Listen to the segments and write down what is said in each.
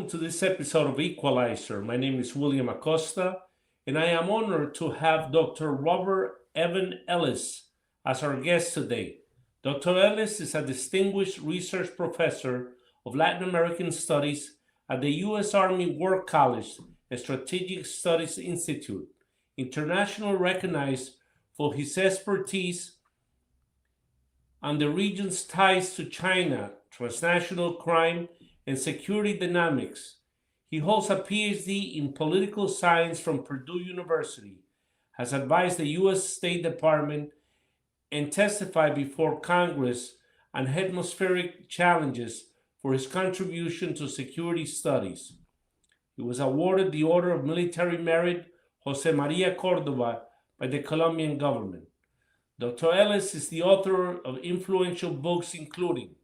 to this episode of Equalizer. My name is William Acosta, and I am honored to have Dr. Robert Evan Ellis as our guest today. Dr. Ellis is a distinguished research professor of Latin American Studies at the U.S. Army War College and Strategic Studies Institute, internationally recognized for his expertise on the region's ties to China, transnational crime, and security dynamics. He holds a PhD in political science from Purdue University, has advised the U.S. State Department, and testified before Congress on hemispheric challenges for his contribution to security studies. He was awarded the Order of Military Merit Jose Maria Cordova by the Colombian government. Dr. Ellis is the author of influential books including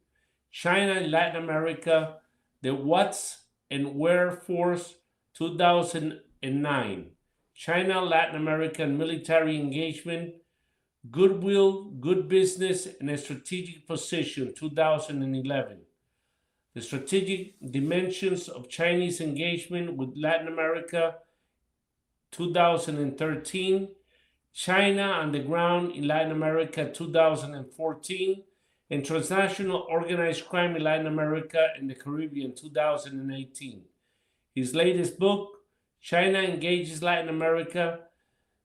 China and Latin America, The What's and Where Force 2009, China, Latin America, and Military Engagement, Goodwill, Good Business, and a Strategic Position 2011, The Strategic Dimensions of Chinese Engagement with Latin America 2013, China on the Ground in Latin America 2014, and Transnational Organized Crime in Latin America and the Caribbean 2018. His latest book, China Engages Latin America,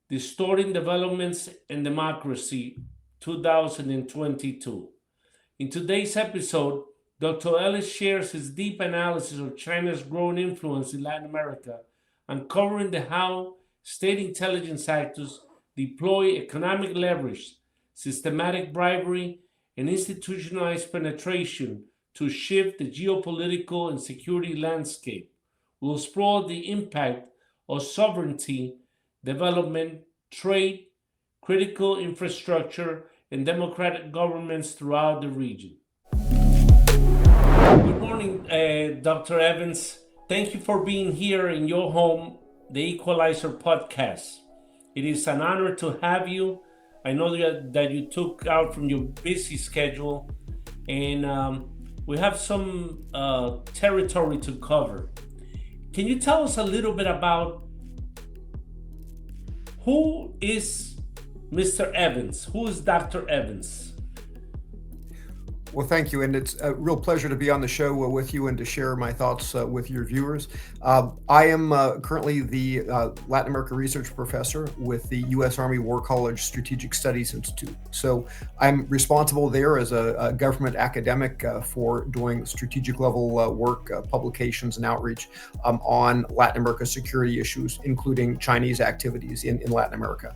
Distorting Developments and Democracy 2022. In today's episode, Dr. Ellis shares his deep analysis of China's growing influence in Latin America, uncovering how state intelligence actors deploy economic leverage, systematic bribery, and institutionalized penetration to shift the geopolitical and security landscape. We'll explore the impact of sovereignty, development, trade, critical infrastructure, and democratic governments throughout the region. Good morning, Dr. Evans. Thank you for being here in your home, the Equalizer podcast. It is an honor to have you. I know that you took out from your busy schedule, and we have some territory to cover. Can you tell us a little bit about who is Mr. Evans? Who is Dr. Evans? Well, thank you, and it's a real pleasure to be on the show with you and to share my thoughts with your viewers. I am currently the Latin America research professor with the U.S. Army War College Strategic Studies Institute. So I'm responsible there as a government academic for doing strategic level work, publications, and outreach on Latin America security issues, including Chinese activities in Latin America.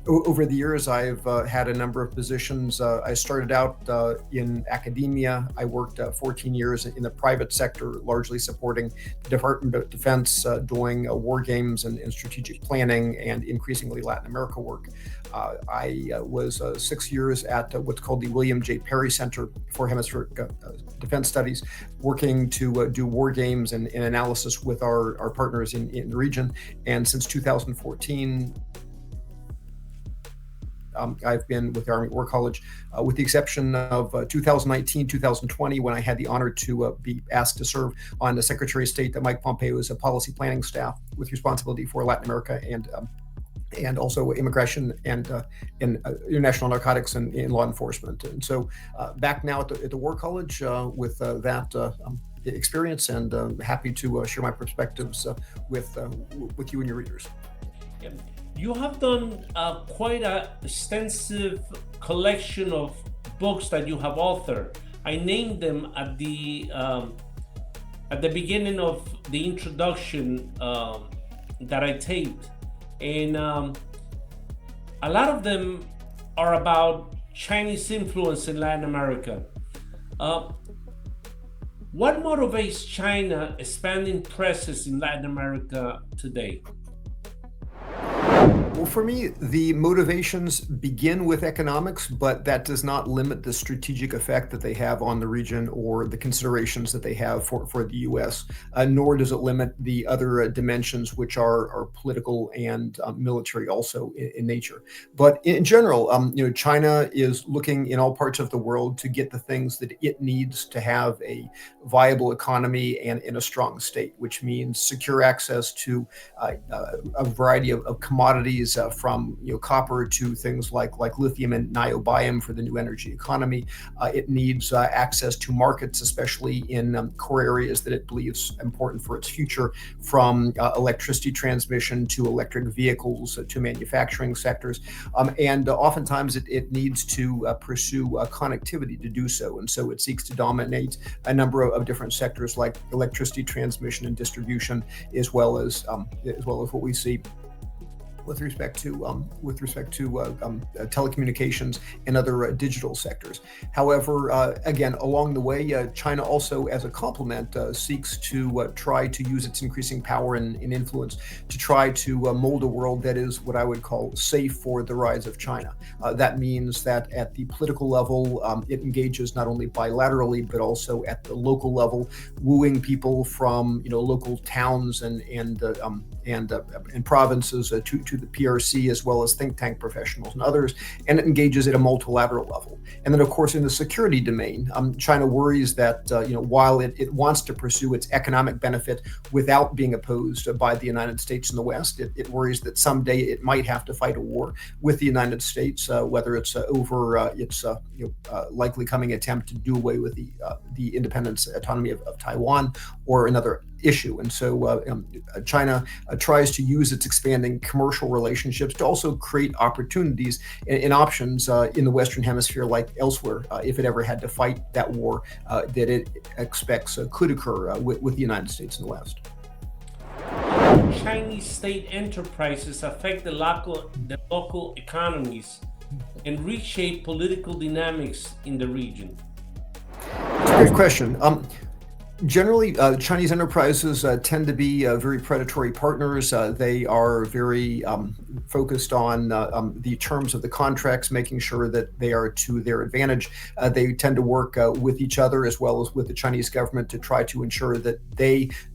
Over the years, I've had a number of positions. I started out in academia. I worked 14 years in the private sector, largely supporting the Department of Defense, doing war games and strategic planning and increasingly Latin America work. I was 6 years at what's called the William J. Perry Center for Hemispheric Defense Studies, working to do war games and analysis with our partners in the region. And since 2014, I've been with the Army War College, with the exception of 2019, 2020, when I had the honor to be asked to serve on the Secretary of State Mike Pompeo's policy planning staff with responsibility for Latin America and also immigration and international narcotics and in law enforcement. And so back now at the War College with that experience, and happy to share my perspectives with you and your readers. Yeah. You have done quite an extensive collection of books that you have authored. I named them at the beginning of the introduction that I taped, and a lot of them are about Chinese influence in Latin America. What motivates China expanding presence in Latin America today? Well, for me, the motivations begin with economics, but that does not limit the strategic effect that they have on the region or the considerations that they have for the U.S., nor does it limit the other dimensions, which are political and military also in nature. But in general, China is looking in all parts of the world to get the things that it needs to have a viable economy and in a strong state, which means secure access to a variety of commodities from copper to things like lithium and niobium for the new energy economy. It needs access to markets, especially in core areas that it believes important for its future, from electricity transmission to electric vehicles to manufacturing sectors. And oftentimes it needs to pursue connectivity to do so. And so it seeks to dominate a number of different sectors like electricity transmission and distribution, as well as what we see with respect to telecommunications and other digital sectors. However, again, along the way, China also, as a complement, seeks to try to use its increasing power and influence to try to mold a world that is what I would call safe for the rise of China. That means that at the political level, it engages not only bilaterally but also at the local level, wooing people from local towns and provinces to the PRC, as well as think tank professionals and others, and it engages at a multilateral level. And then, of course, in the security domain, China worries that while it wants to pursue its economic benefit without being opposed by the United States and the West, it worries that someday it might have to fight a war with the United States, whether it's over its likely coming attempt to do away with the independence autonomy of Taiwan or another issue. And so China tries to use its expanding commercial relationships to also create opportunities and options in the Western Hemisphere, like elsewhere, if it ever had to fight that war that it expects could occur with the United States and the West. Chinese state enterprises affect the local economies and reshape political dynamics in the region? It's a good question. Generally, Chinese enterprises tend to be very predatory partners. They are very focused on the terms of the contracts, making sure that they are to their advantage. They tend to work with each other as well as with the Chinese government to try to ensure that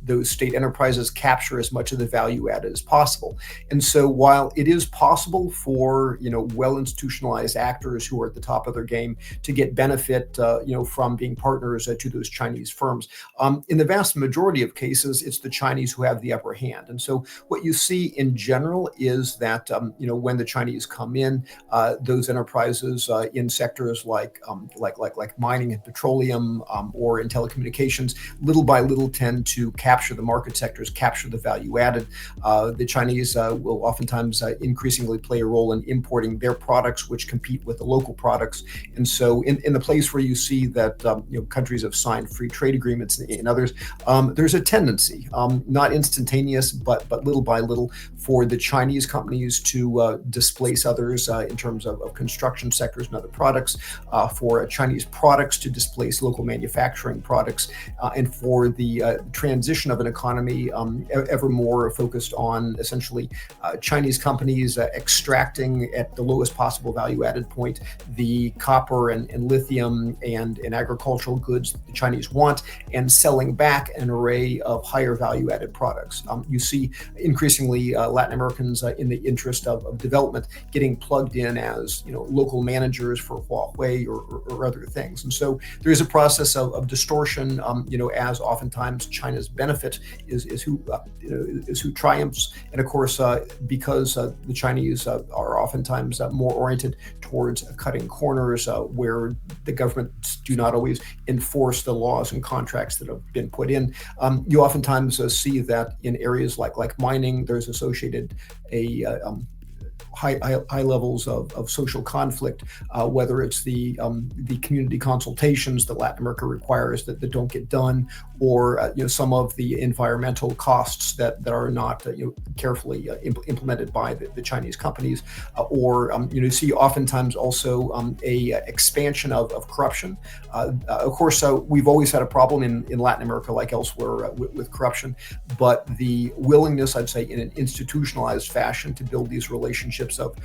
those state enterprises capture as much of the value added as possible. And so while it is possible for well institutionalized actors who are at the top of their game to get benefit from being partners to those Chinese firms, in the vast majority of cases, it's the Chinese who have the upper hand. And so what you see in general is that, when the Chinese come in, those enterprises in sectors like mining and petroleum or in telecommunications, little by little tend to capture the market sectors, capture the value added. The Chinese will oftentimes increasingly play a role in importing their products, which compete with the local products. And so in the place where you see that countries have signed free trade agreements and others, there's a tendency, not instantaneous, but little by little, for the Chinese companies to displace others in terms of construction sectors and other products, for Chinese products to displace local manufacturing products, and for the transition of an economy ever more focused on essentially Chinese companies extracting at the lowest possible value added point the copper and lithium and agricultural goods the Chinese want, and selling back an array of higher value added products. You see increasingly Latin Americans in the interest of development getting plugged in as local managers for Huawei or other things. And so there is a process of distortion, as oftentimes China's benefit is who triumphs. And of course, because the Chinese are oftentimes more oriented towards cutting corners where the governments do not always enforce the laws and contracts that have been put in, you oftentimes see that in areas like mining, there's associated a high levels of social conflict, whether it's the community consultations that Latin America requires that don't get done, or some of the environmental costs that are not carefully implemented by the Chinese companies, or see oftentimes also a expansion of corruption. Of course, we've always had a problem in Latin America, like elsewhere, with corruption, but the willingness, I'd say, in an institutionalized fashion to build these relationships of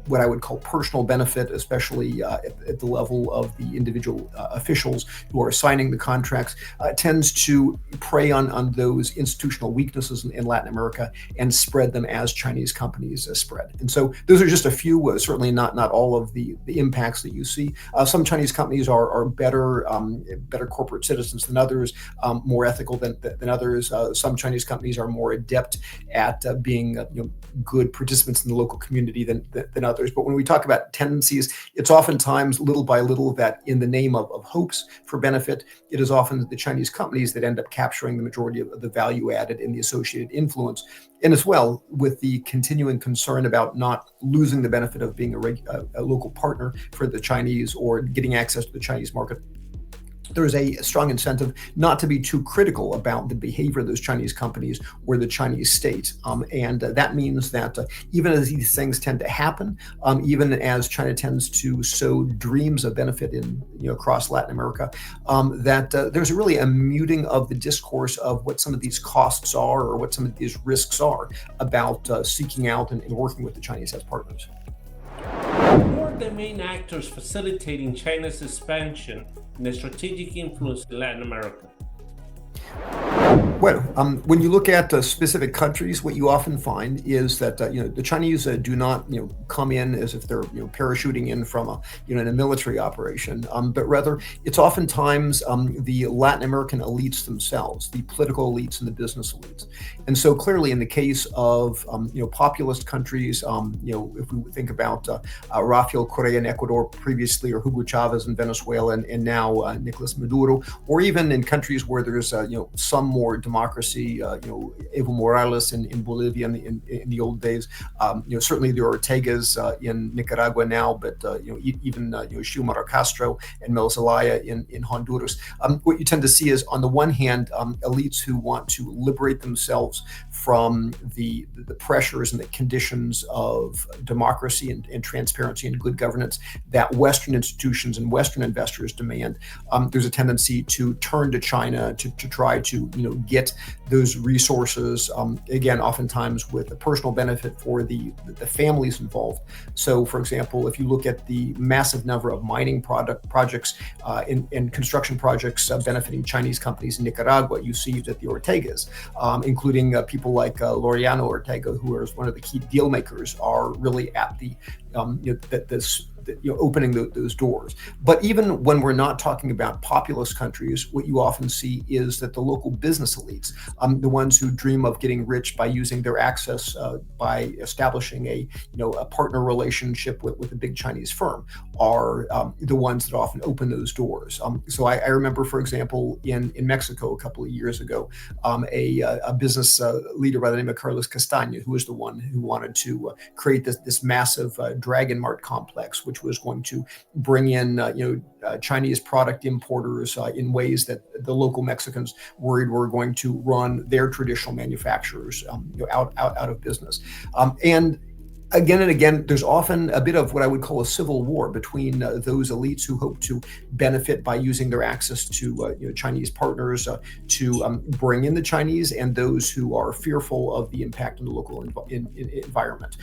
what I would call personal benefit, especially at the level of the individual officials who are signing the contracts, tends to prey on those institutional weaknesses in Latin America and spread them as Chinese companies spread. And so those are just a few, certainly not all of the impacts that you see. Some Chinese companies are better corporate citizens than others, more ethical than others. Some Chinese companies are more adept at being good participants in the local community than others. But when we talk about tendencies, it's oftentimes little by little that in the name of hopes for benefit, it is often the Chinese companies that end up capturing the majority of the value added and the associated influence. And as well, with the continuing concern about not losing the benefit of being a local partner for the Chinese or getting access to the Chinese market, there's a strong incentive not to be too critical about the behavior of those Chinese companies or the Chinese state. And that means that even as these things tend to happen, even as China tends to sow dreams of benefit across Latin America, that there's really a muting of the discourse of what some of these costs are or what some of these risks are about seeking out and working with the Chinese as partners. Who are the main actors facilitating China's expansion and the strategic influence in Latin America? Well, when you look at specific countries, what you often find is that the Chinese do not come in as if they're parachuting in from a military operation, but rather it's oftentimes the Latin American elites themselves, the political elites and the business elites. And so clearly, in the case of populist countries, if we think about Rafael Correa in Ecuador previously, or Hugo Chavez in Venezuela, and now Nicolas Maduro, or even in countries where there's some more democracy, Evo Morales in Bolivia in the old days, certainly the Ortegas in Nicaragua now, but even Xiomara Castro and Mel Zelaya in Honduras. What you tend to see is, on the one hand, elites who want to liberate themselves from the pressures and the conditions of democracy and transparency and good governance that Western institutions and Western investors demand. There's a tendency to turn to China to try to get those resources, again, oftentimes with a personal benefit for the families involved. So, for example, if you look at the massive number of mining projects and construction projects benefiting Chinese companies in Nicaragua, you see that the Ortegas, including people like Laureano Ortega, who is one of the key deal makers, are really at the opening those doors. But even when we're not talking about populous countries, what you often see is that the local business elites, the ones who dream of getting rich by using their access by establishing a partner relationship with a big Chinese firm, are the ones that often open those doors. So I remember, for example, in Mexico a couple of years ago, a business leader by the name of Carlos Castaña, who was the one who wanted to create this massive Dragon Mart complex, which was going to bring in Chinese product importers in ways that the local Mexicans worried were going to run their traditional manufacturers out of business. And again and again, there's often a bit of what I would call a civil war between those elites who hope to benefit by using their access to Chinese partners to bring in the Chinese, and those who are fearful of the impact on the local environment.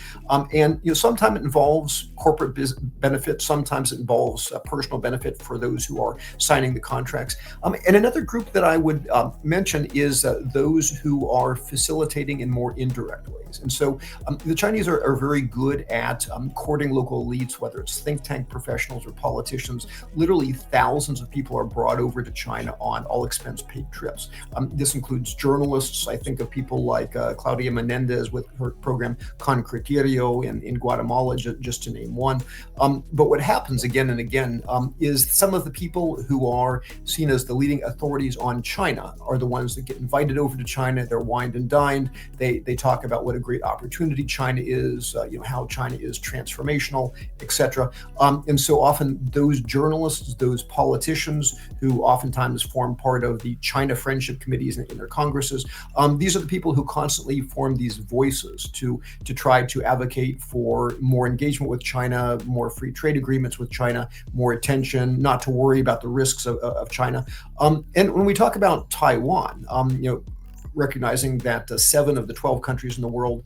And sometimes it involves corporate benefit, sometimes it involves personal benefit for those who are signing the contracts. And another group that I would mention is those who are facilitating in more indirect ways. And so the Chinese are very good at courting local elites, whether it's think tank professionals or politicians. Literally thousands of people are brought over to China on all expense paid trips. This includes journalists. I think of people like Claudia Menendez with her program Con Criterio in Guatemala, just to name one. But what happens again and again is some of the people who are seen as the leading authorities on China are the ones that get invited over to China. They're wined and dined. They talk about what a great opportunity China is how China is transformational, etc. And so often those journalists, those politicians who oftentimes form part of the China friendship committees in their congresses, these are the people who constantly form these voices to try to advocate for more engagement with China, more free trade agreements with China, more attention, not to worry about the risks of China. And when we talk about Taiwan, recognizing that 7 of the 12 countries in the world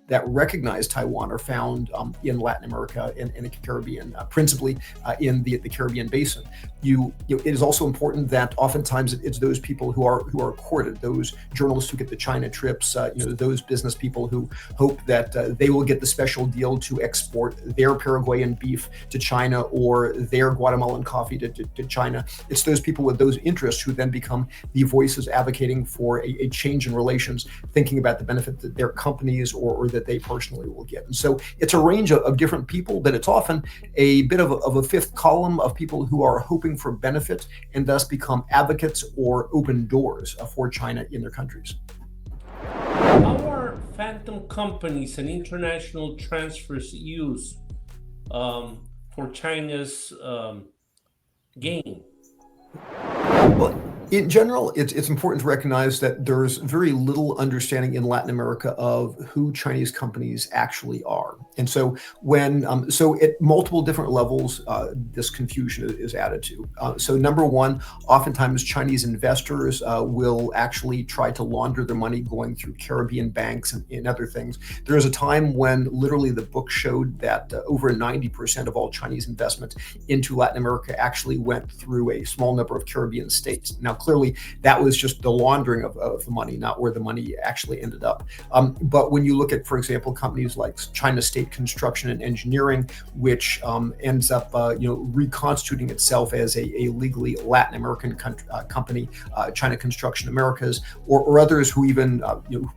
that recognize Taiwan are found in Latin America and in the Caribbean, principally in the Caribbean basin. It is also important that oftentimes it's those people who are courted, those journalists who get the China trips, those business people who hope that they will get the special deal to export their Paraguayan beef to China or their Guatemalan coffee to China. It's those people with those interests who then become the voices advocating for a change in relations, thinking about the benefit that their companies or that they personally will get. And so it's a range of different people, but it's often a bit of a fifth column of people who are hoping for benefit and thus become advocates or open doors for China in their countries. How are phantom companies and international transfers used for China's gain? Well, in general, it's important to recognize that there's very little understanding in Latin America of who Chinese companies actually are. And so so at multiple different levels, this confusion is added to. So number one, oftentimes Chinese investors will actually try to launder their money going through Caribbean banks and other things. There was a time when literally the book showed that over 90% of all Chinese investment into Latin America actually went through a small number of Caribbean states. Now, clearly, that was just the laundering of the money, not where the money actually ended up. But when you look at, for example, companies like China State Construction and Engineering, which ends up, reconstituting itself as a legally Latin American company, China Construction Americas, or others who even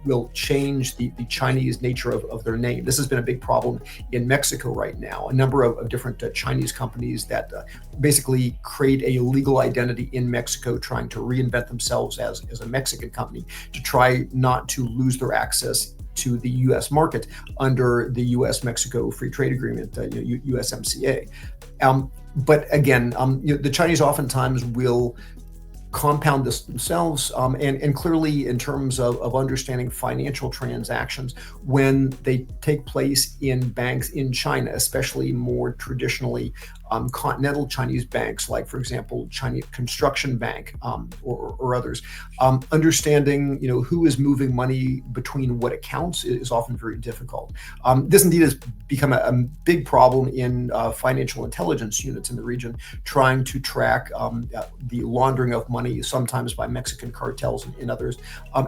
will change the Chinese nature of their name. This has been a big problem in Mexico right now. A number of different Chinese companies that basically create a legal identity in Mexico, trying to reinvent themselves as a Mexican company to try not to lose their access to the U.S. market under the U.S.-Mexico Free Trade Agreement, USMCA. But again, the Chinese oftentimes will compound this themselves, and clearly in terms of understanding financial transactions when they take place in banks in China, especially more traditionally continental Chinese banks, like, for example, China Construction Bank or others. Understanding, who is moving money between what accounts is often very difficult. This indeed has become a big problem in financial intelligence units in the region, trying to track the laundering of money, sometimes by Mexican cartels and others,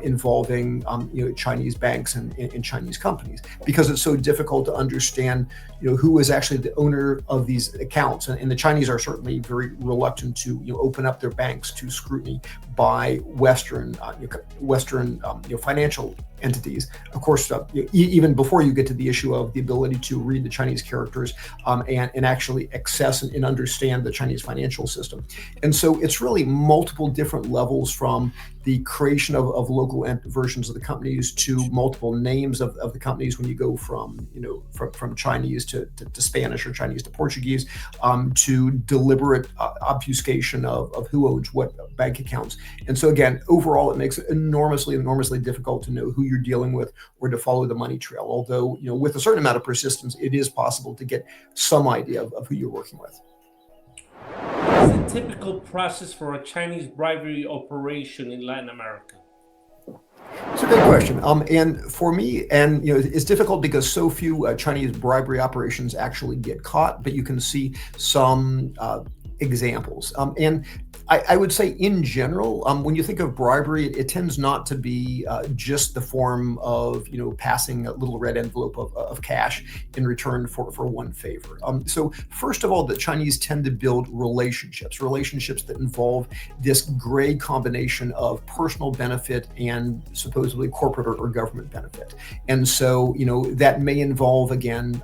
involving Chinese banks and Chinese companies, because it's so difficult to understand who is actually the owner of these accounts. And the Chinese are certainly very reluctant to open up their banks to scrutiny by Western financial entities. Of course, even before you get to the issue of the ability to read the Chinese characters and actually access and understand the Chinese financial system. And so it's really multiple different levels, from the creation of local versions of the companies to multiple names of the companies when you go from Chinese to Spanish or Chinese to Portuguese, to deliberate obfuscation of who owns what bank accounts. And so again, overall, it makes it enormously difficult to know who you're dealing with or to follow the money trail. Although, with a certain amount of persistence, it is possible to get some idea of who you're working with. What's the typical process for a Chinese bribery operation in Latin America? It's a great question. And for me, it's difficult because so few Chinese bribery operations actually get caught, but you can see some examples. And I would say in general, when you think of bribery, it tends not to be just the form of, passing a little red envelope of cash in return for one favor. So first of all, the Chinese tend to build relationships that involve this gray combination of personal benefit and supposedly corporate or government benefit. And so, that may involve, again,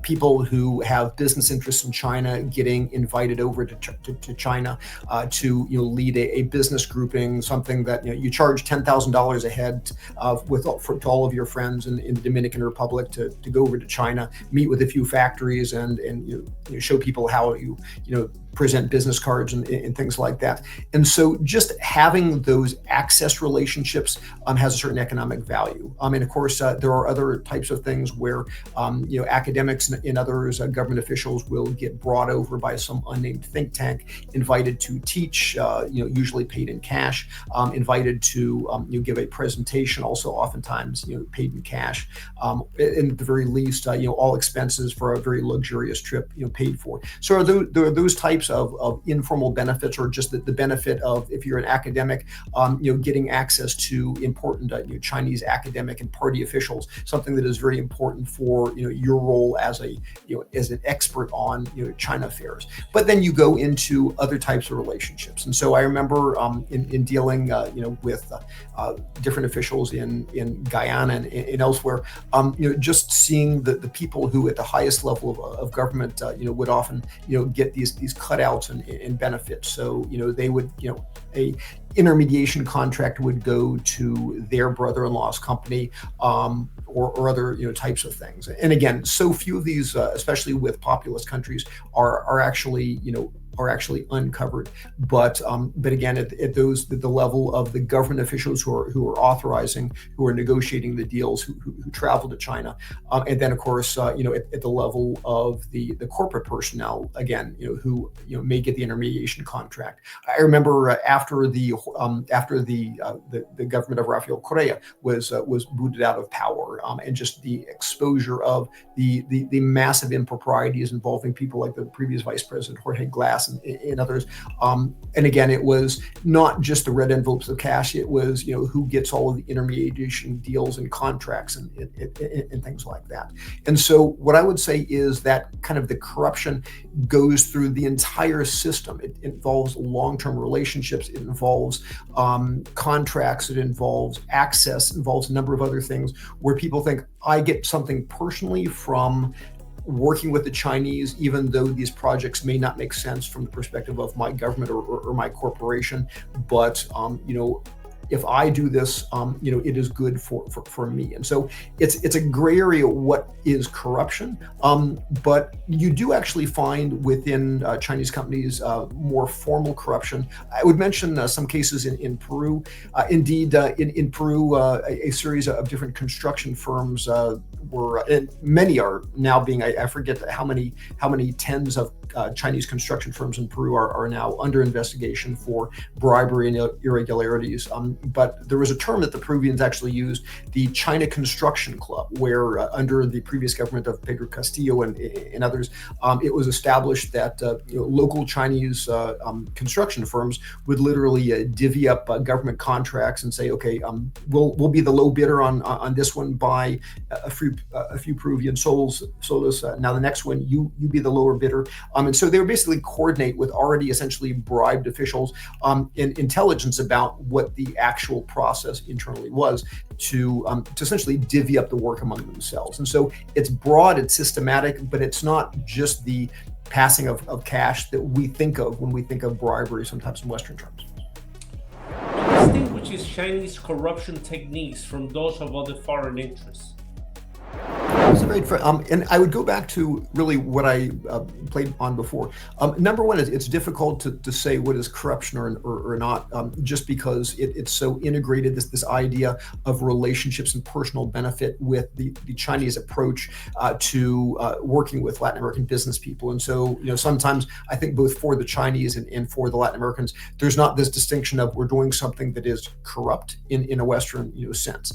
people who have business interests in China getting invited over to China China to lead a business grouping, something that you charge $10,000 a head to all of your friends in the Dominican Republic to go over to China, meet with a few factories, and show people how you present business cards and things like that. And so just having those access relationships has a certain economic value. And of course, there are other types of things where academics and others, government officials, will get brought over by some unnamed think tank, invited to teach, usually paid in cash, invited to give a presentation, also oftentimes paid in cash, and at the very least, all expenses for a very luxurious trip paid for. So there are those types of informal benefits, or just the benefit of, if you're an academic, getting access to important Chinese academic and party officials, something that is very important for your role as as an expert on China affairs. But then you go into other types of relationships, and so I remember in dealing with different officials in Guyana and elsewhere, just seeing the people who at the highest level of government would often get these cutouts and benefits. So they would a intermediation contract would go to their brother-in-law's company, or other types of things. And again, so few of these, especially with populous countries, are actually uncovered. But again, at the level of the government officials who are authorizing, who are negotiating the deals, who travel to China, and then of course at the level of the corporate personnel, again who may get the intermediation contract. I remember after the government of Rafael Correa was booted out of power, and just the exposure of the massive improprieties involving people like the previous Vice President Jorge Glass and others. And again, it was not just the red envelopes of cash. It was who gets all of the intermediation deals and contracts and things like that. And so what I would say is that kind of the corruption goes through the entire system. It involves long-term relationships. It involves contracts. It involves access. It involves a number of other things where people think, I get something personally from working with the Chinese, even though these projects may not make sense from the perspective of my government or my corporation. But if I do this, it is good for me. And so it's a gray area what is corruption. But you do actually find within Chinese companies more formal corruption. I would mention some cases in Peru. Indeed, in Peru, a series of different construction firms were, and many are now being, I forget how many tens of Chinese construction firms in Peru are now under investigation for bribery and irregularities. But there was a term that the Peruvians actually used, the China Construction Club, where under the previous government of Pedro Castillo and others, it was established that local Chinese construction firms would literally divvy up government contracts and say, okay, we'll be the low bidder on this one, buy a few Peruvian solos. Now the next one, you be the lower bidder. And so they would basically coordinate with already essentially bribed officials in intelligence about what the actual process internally was to essentially divvy up the work among themselves. And so it's broad, it's systematic, but it's not just the passing of cash that we think of when we think of bribery, sometimes in Western terms. What distinguishes Chinese corruption techniques from those of other foreign interests? That's a great, and I would go back to really what I played on before. Number one is it's difficult to say what is corruption or not, just because it's so integrated. This idea of relationships and personal benefit with the Chinese approach to working with Latin American business people. And so sometimes I think both for the Chinese and for the Latin Americans, there's not this distinction of we're doing something that is corrupt in a Western sense.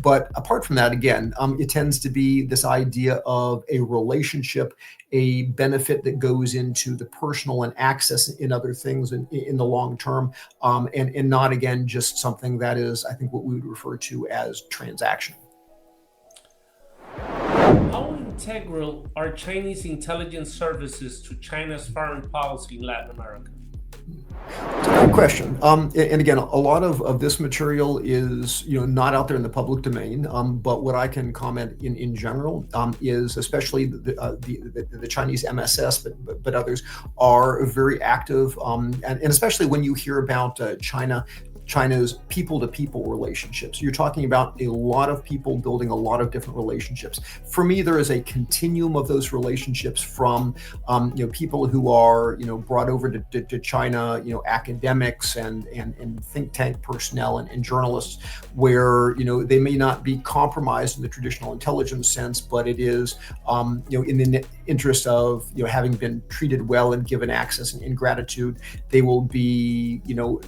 But apart from that, again, it tends to be this idea of a relationship, a benefit that goes into the personal and access in other things in the long term, and not, again, just something that is, I think, what we would refer to as transactional. How integral are Chinese intelligence services to China's foreign policy in Latin America? It's a good question. And again, a lot of this material is, not out there in the public domain. But what I can comment in general is, especially the Chinese MSS, but others are very active, and especially when you hear about China's people-to-people relationships. You're talking about a lot of people building a lot of different relationships. For me, there is a continuum of those relationships from, people who are, brought over to China, academics and think tank personnel and journalists, where, they may not be compromised in the traditional intelligence sense, but it is, in the interest of, having been treated well and given access and gratitude, they will be,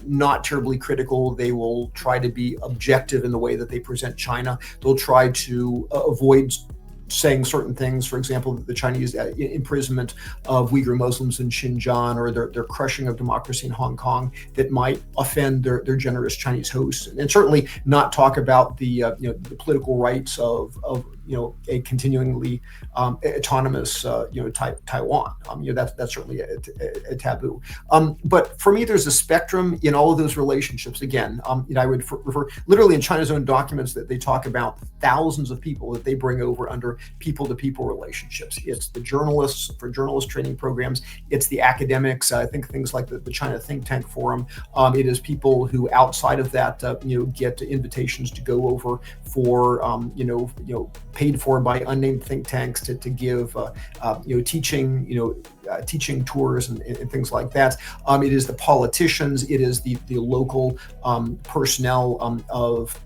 not terribly critical. They will try to be objective in the way that they present China. They'll try to avoid saying certain things. For example, the Chinese imprisonment of Uyghur Muslims in Xinjiang, or their crushing of democracy in Hong Kong, that might offend their generous Chinese hosts, and certainly not talk about the the political rights of a continuingly autonomous Taiwan. That's certainly a taboo. But for me, there's a spectrum in all of those relationships. Again, I would refer literally in China's own documents that they talk about thousands of people that they bring over under people-to-people relationships. It's the journalists for journalist training programs. It's the academics. I think things like the China Think Tank Forum. It is people who outside of that, get invitations to go over for, paid for by unnamed think tanks to give, teaching tours and things like that. It is the politicians. It is the local personnel of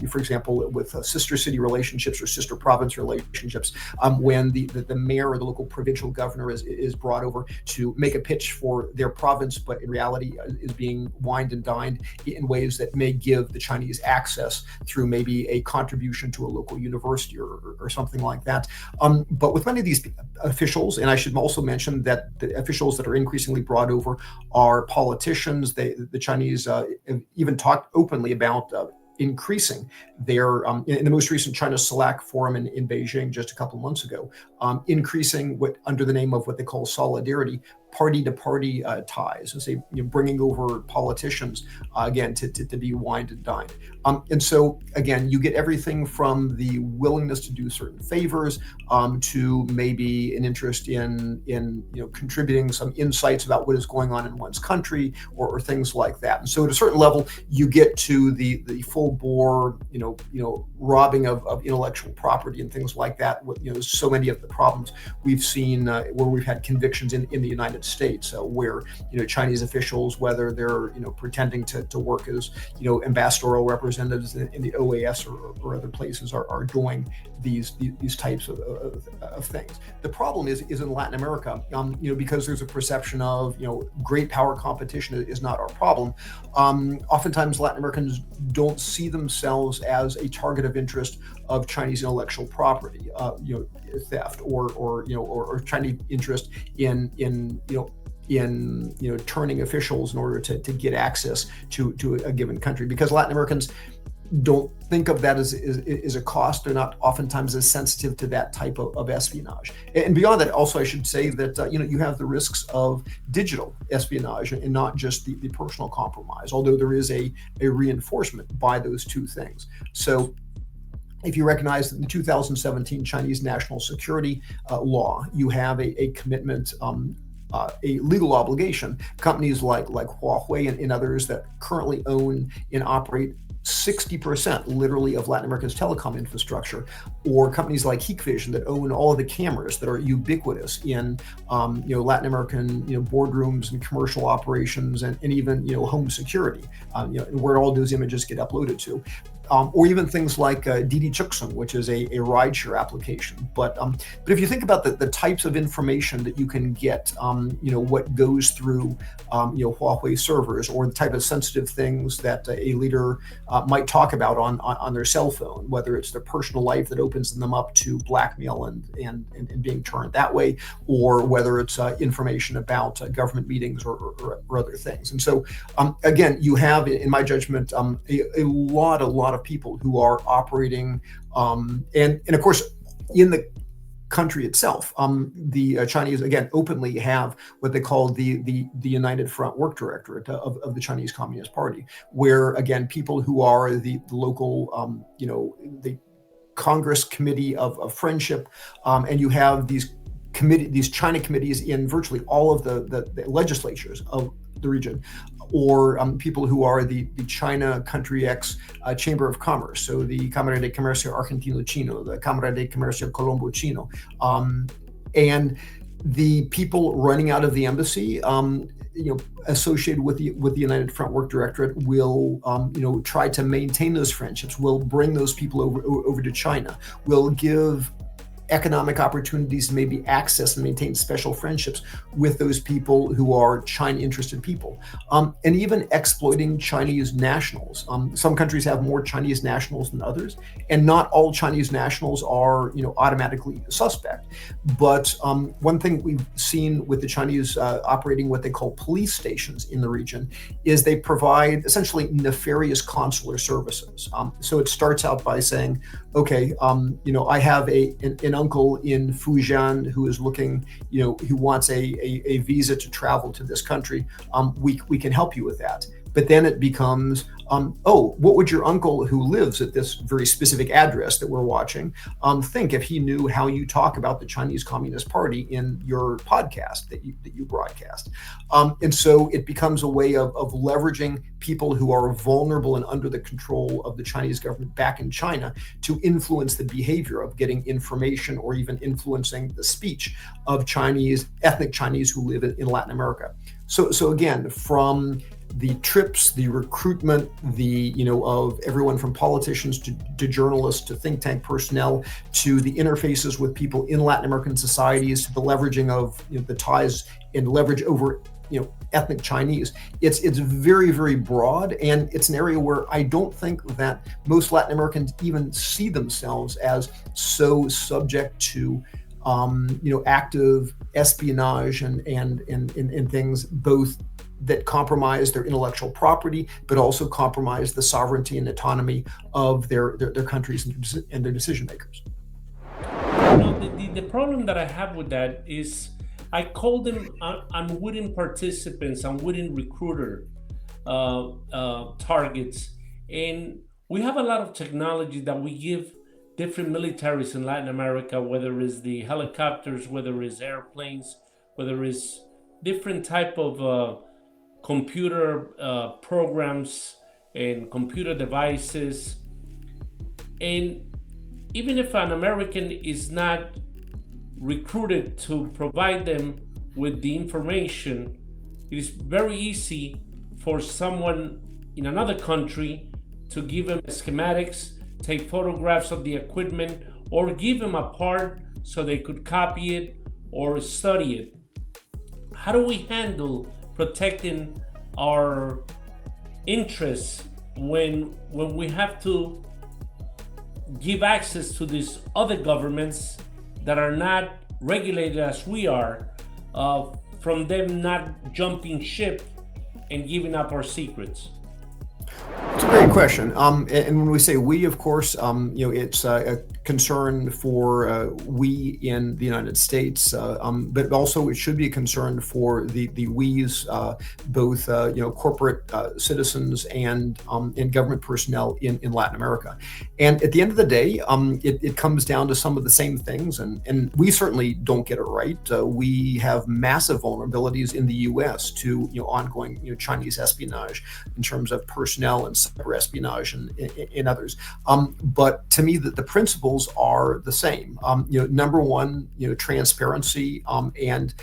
for example, with sister city relationships or sister province relationships, when the mayor or the local provincial governor is brought over to make a pitch for their province, but in reality is being wined and dined in ways that may give the Chinese access through maybe a contribution to a local university or something like that. But with many of these officials, and I should also mention that the officials that are increasingly brought over are politicians. The Chinese have even talked openly about increasing their, in the most recent China CELAC forum in Beijing just a couple of months ago, increasing what under the name of what they call solidarity, party-to-party ties, and say bringing over politicians again to be wined and dined. And so again, you get everything from the willingness to do certain favors to maybe an interest in contributing some insights about what is going on in one's country or things like that. And so at a certain level, you get to the full bore robbing of intellectual property and things like that. So many of the problems we've seen where we've had convictions in the United States, where Chinese officials, whether they're pretending to work as ambassadorial representatives in the OAS or other places, are doing these types of things. The problem is in Latin America, because there's a perception of great power competition is not our problem. Oftentimes Latin Americans don't see themselves as a target of interest of Chinese intellectual property, theft or Chinese interest in turning officials in order to get access to a given country, because Latin Americans don't think of that as a cost. They're not oftentimes as sensitive to that type of espionage. And beyond that, also I should say that you have the risks of digital espionage and not just the personal compromise, although there is a reinforcement by those two things. So if you recognize that in the 2017 Chinese national security law, you have a commitment, a legal obligation. Companies like Huawei and others that currently own and operate 60% literally of Latin America's telecom infrastructure, or companies like Hikvision that own all of the cameras that are ubiquitous in Latin American boardrooms and commercial operations and even home security, where all those images get uploaded to. Or even things like Didi Chuxing, which is a rideshare application. But if you think about the types of information that you can get, what goes through Huawei servers, or the type of sensitive things that a leader might talk about on their cell phone, whether it's their personal life that opens them up to blackmail and being turned that way, or whether it's information about government meetings or other things. And so again, you have, in my judgment, a lot of people who are operating, and of course, in the country itself. The Chinese, again, openly have what they call the United Front Work Directorate of the Chinese Communist Party, where, again, people who are the local, the Congress Committee of Friendship, and you have these China committees in virtually all of the legislatures of the region, or people who are the China Country X Chamber of Commerce, so the Cámara de Comercio Argentino-Chino, the Cámara de Comercio Colombo-Chino, and the people running out of the embassy, associated with the United Front Work Directorate will, try to maintain those friendships, will bring those people over to China, will give economic opportunities, maybe access and maintain special friendships with those people who are China interested people, and even exploiting Chinese nationals. Some countries have more Chinese nationals than others, and not all Chinese nationals are automatically suspect. But one thing we've seen with the Chinese operating what they call police stations in the region is they provide essentially nefarious consular services. So it starts out by saying, okay, I have an uncle in Fujian who is looking, who wants a visa to travel to this country. We can help you with that. But then it becomes, what would your uncle who lives at this very specific address that we're watching think if he knew how you talk about the Chinese Communist Party in your podcast that you broadcast? And so it becomes a way of leveraging people who are vulnerable and under the control of the Chinese government back in China to influence the behavior of getting information or even influencing the speech of ethnic Chinese who live in Latin America. So again, from the trips, the recruitment, of everyone from politicians to journalists to think tank personnel, to the interfaces with people in Latin American societies, to the leveraging of the ties and leverage over ethnic Chinese. It's very, very broad, and it's an area where I don't think that most Latin Americans even see themselves as so subject to active espionage and things both that compromise their intellectual property, but also compromise the sovereignty and autonomy of their countries and their decision makers. The problem that I have with that is I call them unwitting participants, unwitting recruiter targets. And we have a lot of technology that we give different militaries in Latin America, whether it's the helicopters, whether it's airplanes, whether it's different type of computer programs and computer devices. And even if an American is not recruited to provide them with the information, it is very easy for someone in another country to give them schematics, take photographs of the equipment, or give them a part so they could copy it or study it. How do we handle protecting our interests when we have to give access to these other governments that are not regulated as we are, from them not jumping ship and giving up our secrets? It's a great question. And when we say we, of course, it's a concern for we in the United States, but also it should be a concern for the we's, both corporate citizens and government personnel in Latin America. And at the end of the day, it comes down to some of the same things, and we certainly don't get it right. We have massive vulnerabilities in the U.S. to ongoing Chinese espionage in terms of personnel and cyber espionage and others. But to me, the principles are the same. Number one, transparency and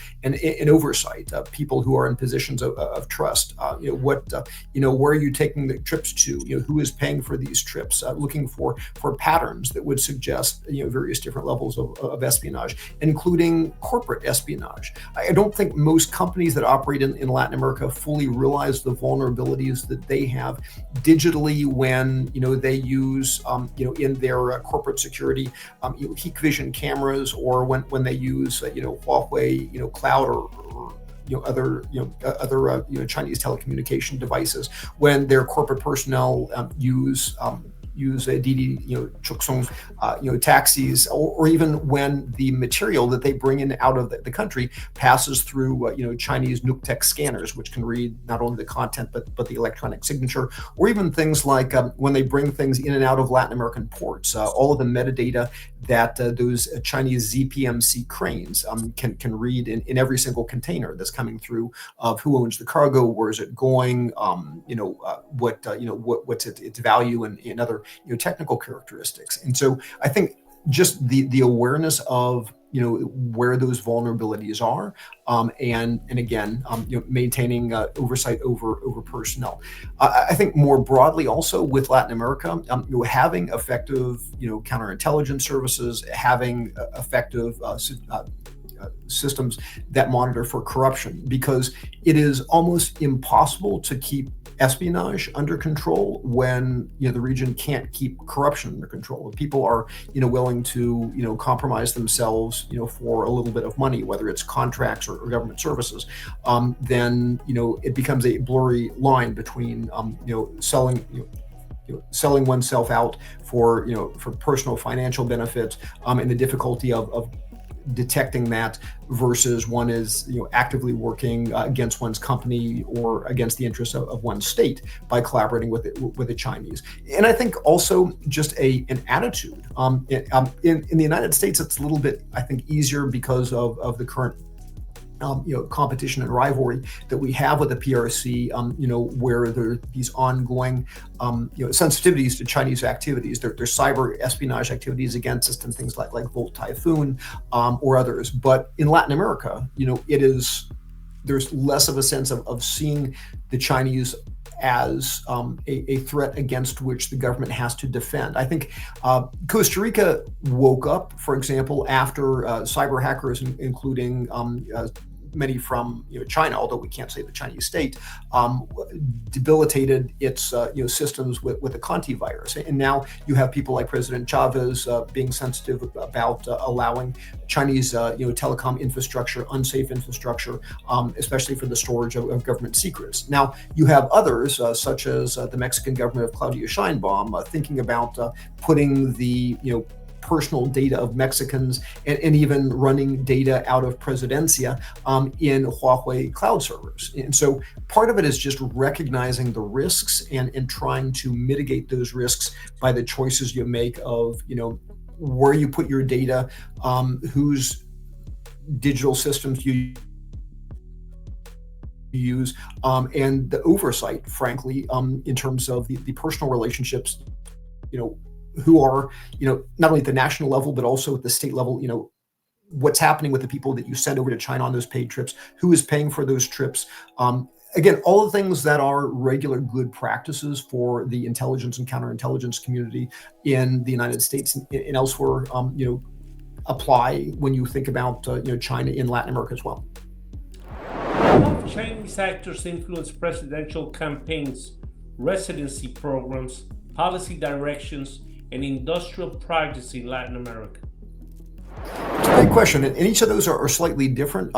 oversight. People who are in positions of trust. Where are you taking the trips to? Who is paying for these trips? Looking for patterns that would suggest various different levels of espionage, including corporate espionage. I don't think most companies that operate in Latin America fully realize the vulnerabilities that they have digitally when they use in their corporate security Hikvision cameras, or when they use Huawei cloud or other Chinese telecommunication devices, when their corporate personnel use use Didi, Chuxong, taxis, or even when the material that they bring in out of the country passes through, Chinese Nuktek scanners, which can read not only the content but the electronic signature, or even things like when they bring things in and out of Latin American ports, all of the metadata that those Chinese ZPMC cranes can read in every single container that's coming through, of who owns the cargo, where is it going, what's its value, and other technical characteristics. And so I think just the awareness of where those vulnerabilities are, and again, maintaining oversight over personnel. I think more broadly also with Latin America, having effective counterintelligence services, having effective systems that monitor for corruption, because it is almost impossible to keep espionage under control when the region can't keep corruption under control. If people are willing to compromise themselves for a little bit of money, whether it's contracts or government services, then it becomes a blurry line between selling oneself out for personal financial benefits, and the difficulty of detecting that versus one is actively working against one's company or against the interests of one's state by collaborating with the Chinese. And I think also just an attitude. In the United States, it's a little bit, I think, easier because of the current competition and rivalry that we have with the PRC, where there are these ongoing, sensitivities to Chinese activities. There's cyber espionage activities against us and things like Volt Typhoon, or others. But in Latin America, there's less of a sense of seeing the Chinese as a threat against which the government has to defend. I think Costa Rica woke up, for example, after cyber hackers, including many from China, although we can't say the Chinese state, debilitated its systems with the Conti virus. And now you have people like President Chavez being sensitive about allowing Chinese telecom infrastructure, unsafe infrastructure, especially for the storage of government secrets. Now you have others, such as the Mexican government of Claudia Sheinbaum, thinking about putting the personal data of Mexicans and even running data out of Presidencia in Huawei cloud servers. And so part of it is just recognizing the risks and trying to mitigate those risks by the choices you make of, where you put your data, whose digital systems you use, and the oversight, frankly, in terms of the personal relationships, who are, not only at the national level, but also at the state level, what's happening with the people that you send over to China on those paid trips, who is paying for those trips. Again, all the things that are regular good practices for the intelligence and counterintelligence community in the United States and elsewhere, apply when you think about, China in Latin America as well. How have Chinese actors influence presidential campaigns, residency programs, policy directions, and industrial practice in Latin America? It's a great question, and each of those are slightly different.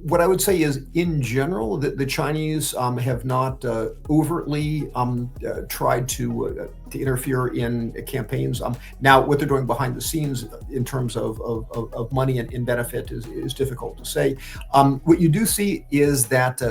What I would say is, in general, the Chinese have not overtly tried to interfere in campaigns. Now, what they're doing behind the scenes in terms of money and benefit is difficult to say. What you do see is that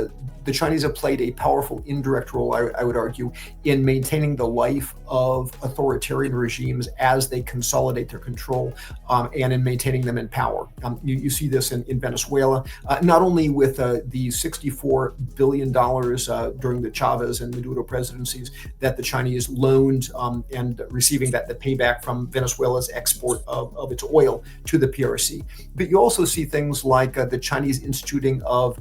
the Chinese have played a powerful indirect role, I would argue, in maintaining the life of authoritarian regimes as they consolidate their control, and in maintaining them in power. You see this in Venezuela, not only with the $64 billion during the Chavez and Maduro presidencies that the Chinese loaned, and receiving the payback from Venezuela's export of its oil to the PRC. But you also see things like the Chinese instituting of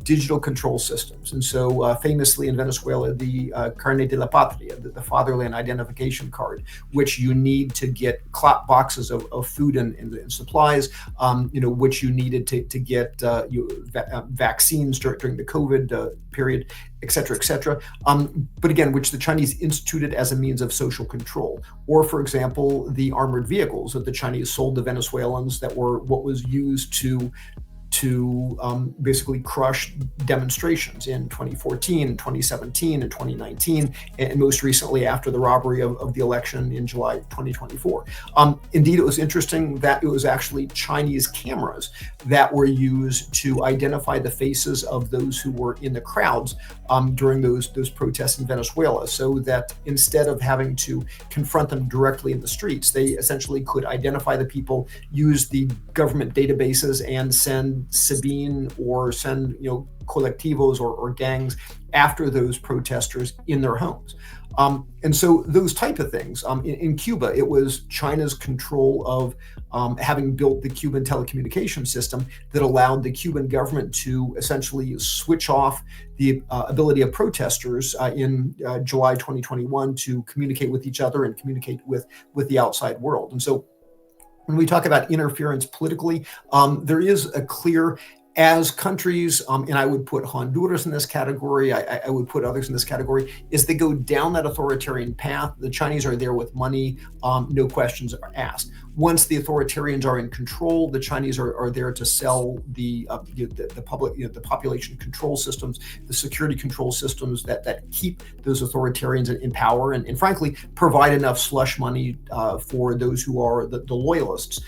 digital control systems. And so famously in Venezuela, the Carnet de la Patria, the fatherland identification card, which you need to get boxes of food and supplies, which you needed to get vaccines during the COVID period, et cetera, but again, which the Chinese instituted as a means of social control. Or, for example, the armored vehicles that the Chinese sold to Venezuelans that were what was used to to basically crush demonstrations in 2014, 2017, and 2019, and most recently after the robbery of the election in July 2024. Indeed, it was interesting that it was actually Chinese cameras that were used to identify the faces of those who were in the crowds during those protests in Venezuela, so that instead of having to confront them directly in the streets, they essentially could identify the people, use the government databases, and send Sabine or send colectivos or gangs after those protesters in their homes. And so those type of things. In Cuba, it was China's control of having built the Cuban telecommunication system that allowed the Cuban government to essentially switch off the ability of protesters in July 2021 to communicate with each other and communicate with the outside world. And so when we talk about interference politically, there is a clear, as countries, and I would put Honduras in this category, I would put others in this category, is they go down that authoritarian path. The Chinese are there with money, no questions are asked. Once the authoritarians are in control, the Chinese are there to sell the public, the population control systems, the security control systems that keep those authoritarians in power, and frankly provide enough slush money for those who are the loyalists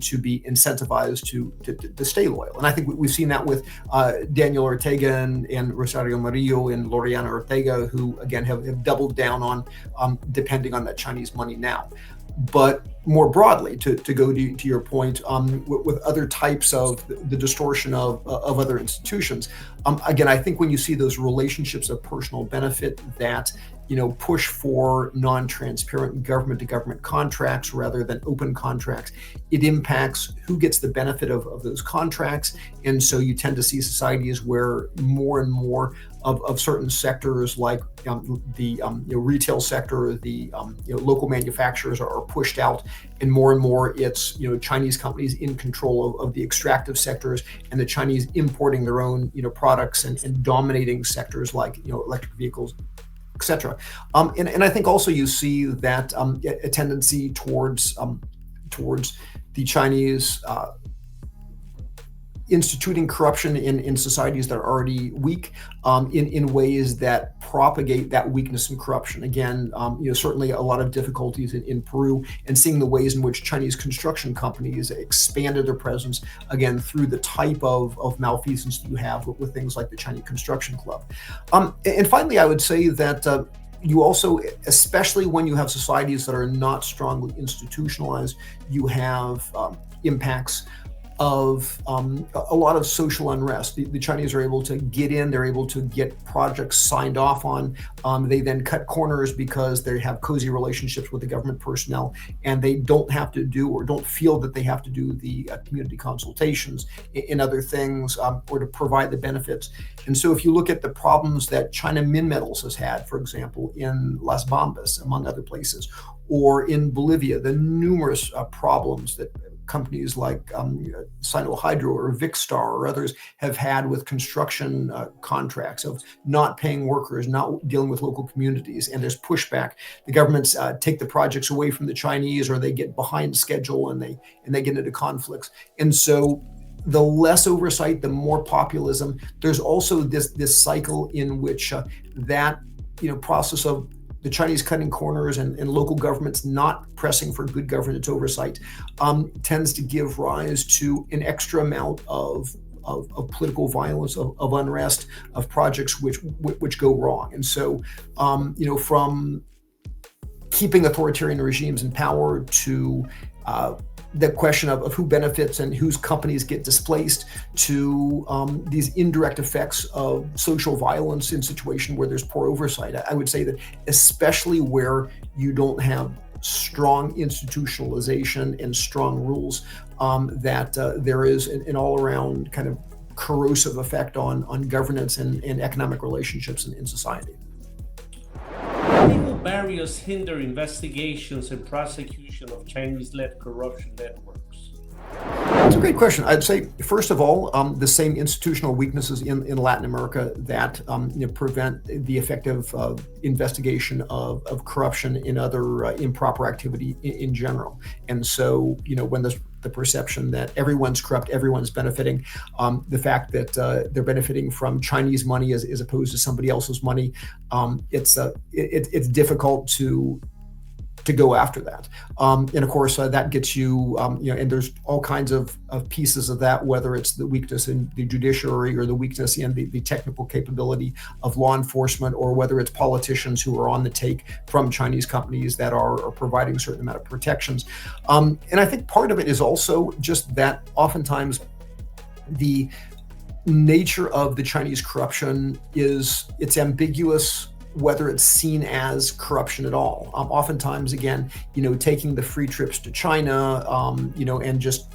to be incentivized to stay loyal. And I think we've seen that with Daniel Ortega and Rosario Murillo and Loriana Ortega, who again have doubled down on depending on that Chinese money now. But more broadly, to go to your point, with other types of the distortion of other institutions, again, I think when you see those relationships of personal benefit that push for non-transparent government-to-government contracts rather than open contracts, it impacts who gets the benefit of those contracts. And so you tend to see societies where more and more of certain sectors, like the retail sector, the local manufacturers are pushed out, and more it's Chinese companies in control of the extractive sectors, and the Chinese importing their own products and dominating sectors like electric vehicles, etc. And I think also you see that a tendency towards the Chinese instituting corruption in societies that are already weak, in ways that propagate that weakness and corruption. Again, certainly a lot of difficulties in Peru, and seeing the ways in which Chinese construction companies expanded their presence, again, through the type of malfeasance that you have with things like the Chinese Construction Club. And finally, I would say that you also, especially when you have societies that are not strongly institutionalized, you have impacts of a lot of social unrest. The Chinese are able to get in, they're able to get projects signed off on. They then cut corners because they have cozy relationships with the government personnel, and they don't have to do, or don't feel that they have to do, the community consultations in other things, or to provide the benefits. And so if you look at the problems that China Minmetals has had, for example, in Las Bambas, among other places, or in Bolivia, the numerous problems that companies like Sinohydro or Vicstar or others have had with construction contracts, of not paying workers, not dealing with local communities, and there's pushback. The governments take the projects away from the Chinese, or they get behind schedule, and they get into conflicts. And so the less oversight, the more populism. There's also this cycle in which that process of the Chinese cutting corners and local governments not pressing for good governance oversight tends to give rise to an extra amount of political violence, of unrest, of projects which go wrong. And so, from keeping authoritarian regimes in power to the question of who benefits and whose companies get displaced, to these indirect effects of social violence in situations where there's poor oversight. I would say that especially where you don't have strong institutionalization and strong rules, that there is an all-around kind of corrosive effect on governance and economic relationships in society. Legal barriers hinder investigations and prosecution of Chinese-led corruption networks. That's a great question. I'd say, first of all, the same institutional weaknesses in Latin America that prevent the effective investigation of corruption and other improper activity in general. And so, when there's the perception that everyone's corrupt, everyone's benefiting, the fact that they're benefiting from Chinese money as opposed to somebody else's money, it's difficult to go after that. And of course, that gets you, and there's all kinds of pieces of that, whether it's the weakness in the judiciary or the weakness in the technical capability of law enforcement, or whether it's politicians who are on the take from Chinese companies that are providing a certain amount of protections. And I think part of it is also just that oftentimes the nature of the Chinese corruption it's ambiguous whether it's seen as corruption at all. Oftentimes, again, taking the free trips to China, and just,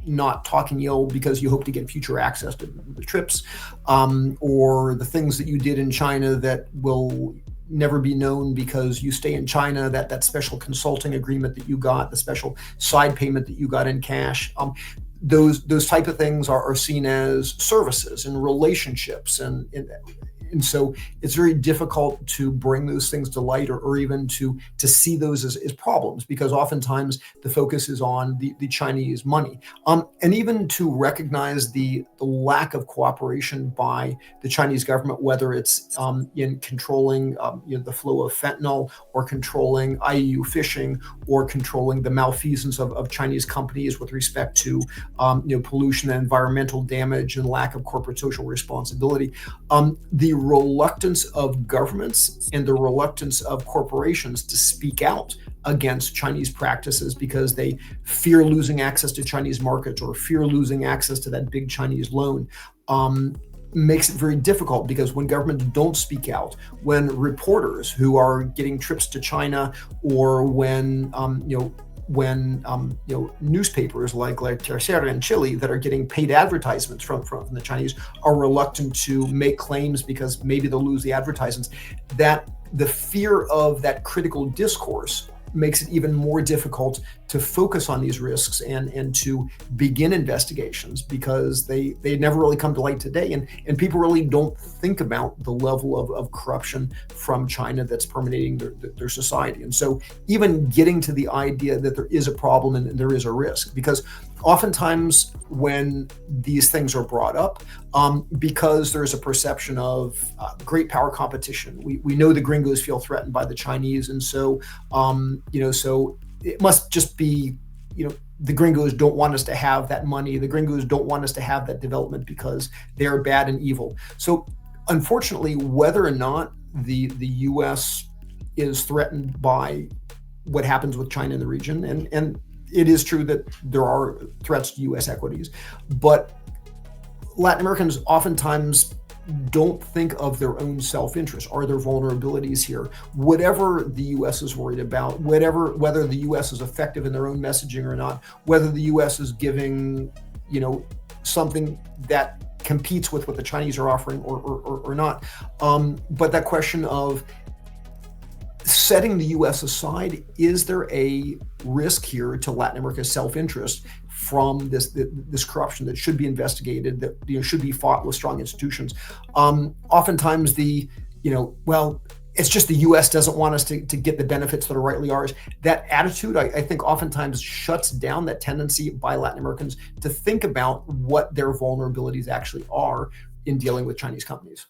not talking ill because you hope to get future access to the trips, or the things that you did in China that will never be known because you stay in China, that special consulting agreement that you got, the special side payment that you got in cash. Those type of things are seen as services and relationships, and so it's very difficult to bring those things to light, or even to see those as problems, because oftentimes the focus is on the Chinese money, and even to recognize the lack of cooperation by the Chinese government, whether it's in controlling the flow of fentanyl, or controlling IUU fishing, or controlling the malfeasance of Chinese companies with respect to pollution and environmental damage and lack of corporate social responsibility. The reluctance of governments and the reluctance of corporations to speak out against Chinese practices because they fear losing access to Chinese markets, or fear losing access to that big Chinese loan, makes it very difficult, because when governments don't speak out, when reporters who are getting trips to China, or when newspapers like Tercera in Chile that are getting paid advertisements from the Chinese are reluctant to make claims because maybe they'll lose the advertisements, that the fear of that critical discourse makes it even more difficult to focus on these risks and to begin investigations, because they never really come to light today, and people really don't think about the level of corruption from China that's permeating their society. And so even getting to the idea that there is a problem and there is a risk, because oftentimes when these things are brought up, because there's a perception of great power competition, we know the gringos feel threatened by the Chinese, and so so it must just be, the gringos don't want us to have that money. The gringos don't want us to have that development because they're bad and evil. So unfortunately, whether or not the U.S. is threatened by what happens with China in the region, and it is true that there are threats to U.S. equities, but Latin Americans oftentimes don't think of their own self-interest. Are there vulnerabilities here? Whatever the U.S. is worried about, whether the U.S. is effective in their own messaging or not, whether the U.S. is giving, something that competes with what the Chinese are offering or not. But that question of setting the U.S. aside, is there a risk here to Latin America's self-interest from this corruption that should be investigated, that should be fought with strong institutions? Oftentimes it's just the U.S. doesn't want us to get the benefits that are rightly ours. That attitude, I think, oftentimes shuts down that tendency by Latin Americans to think about what their vulnerabilities actually are in dealing with Chinese companies.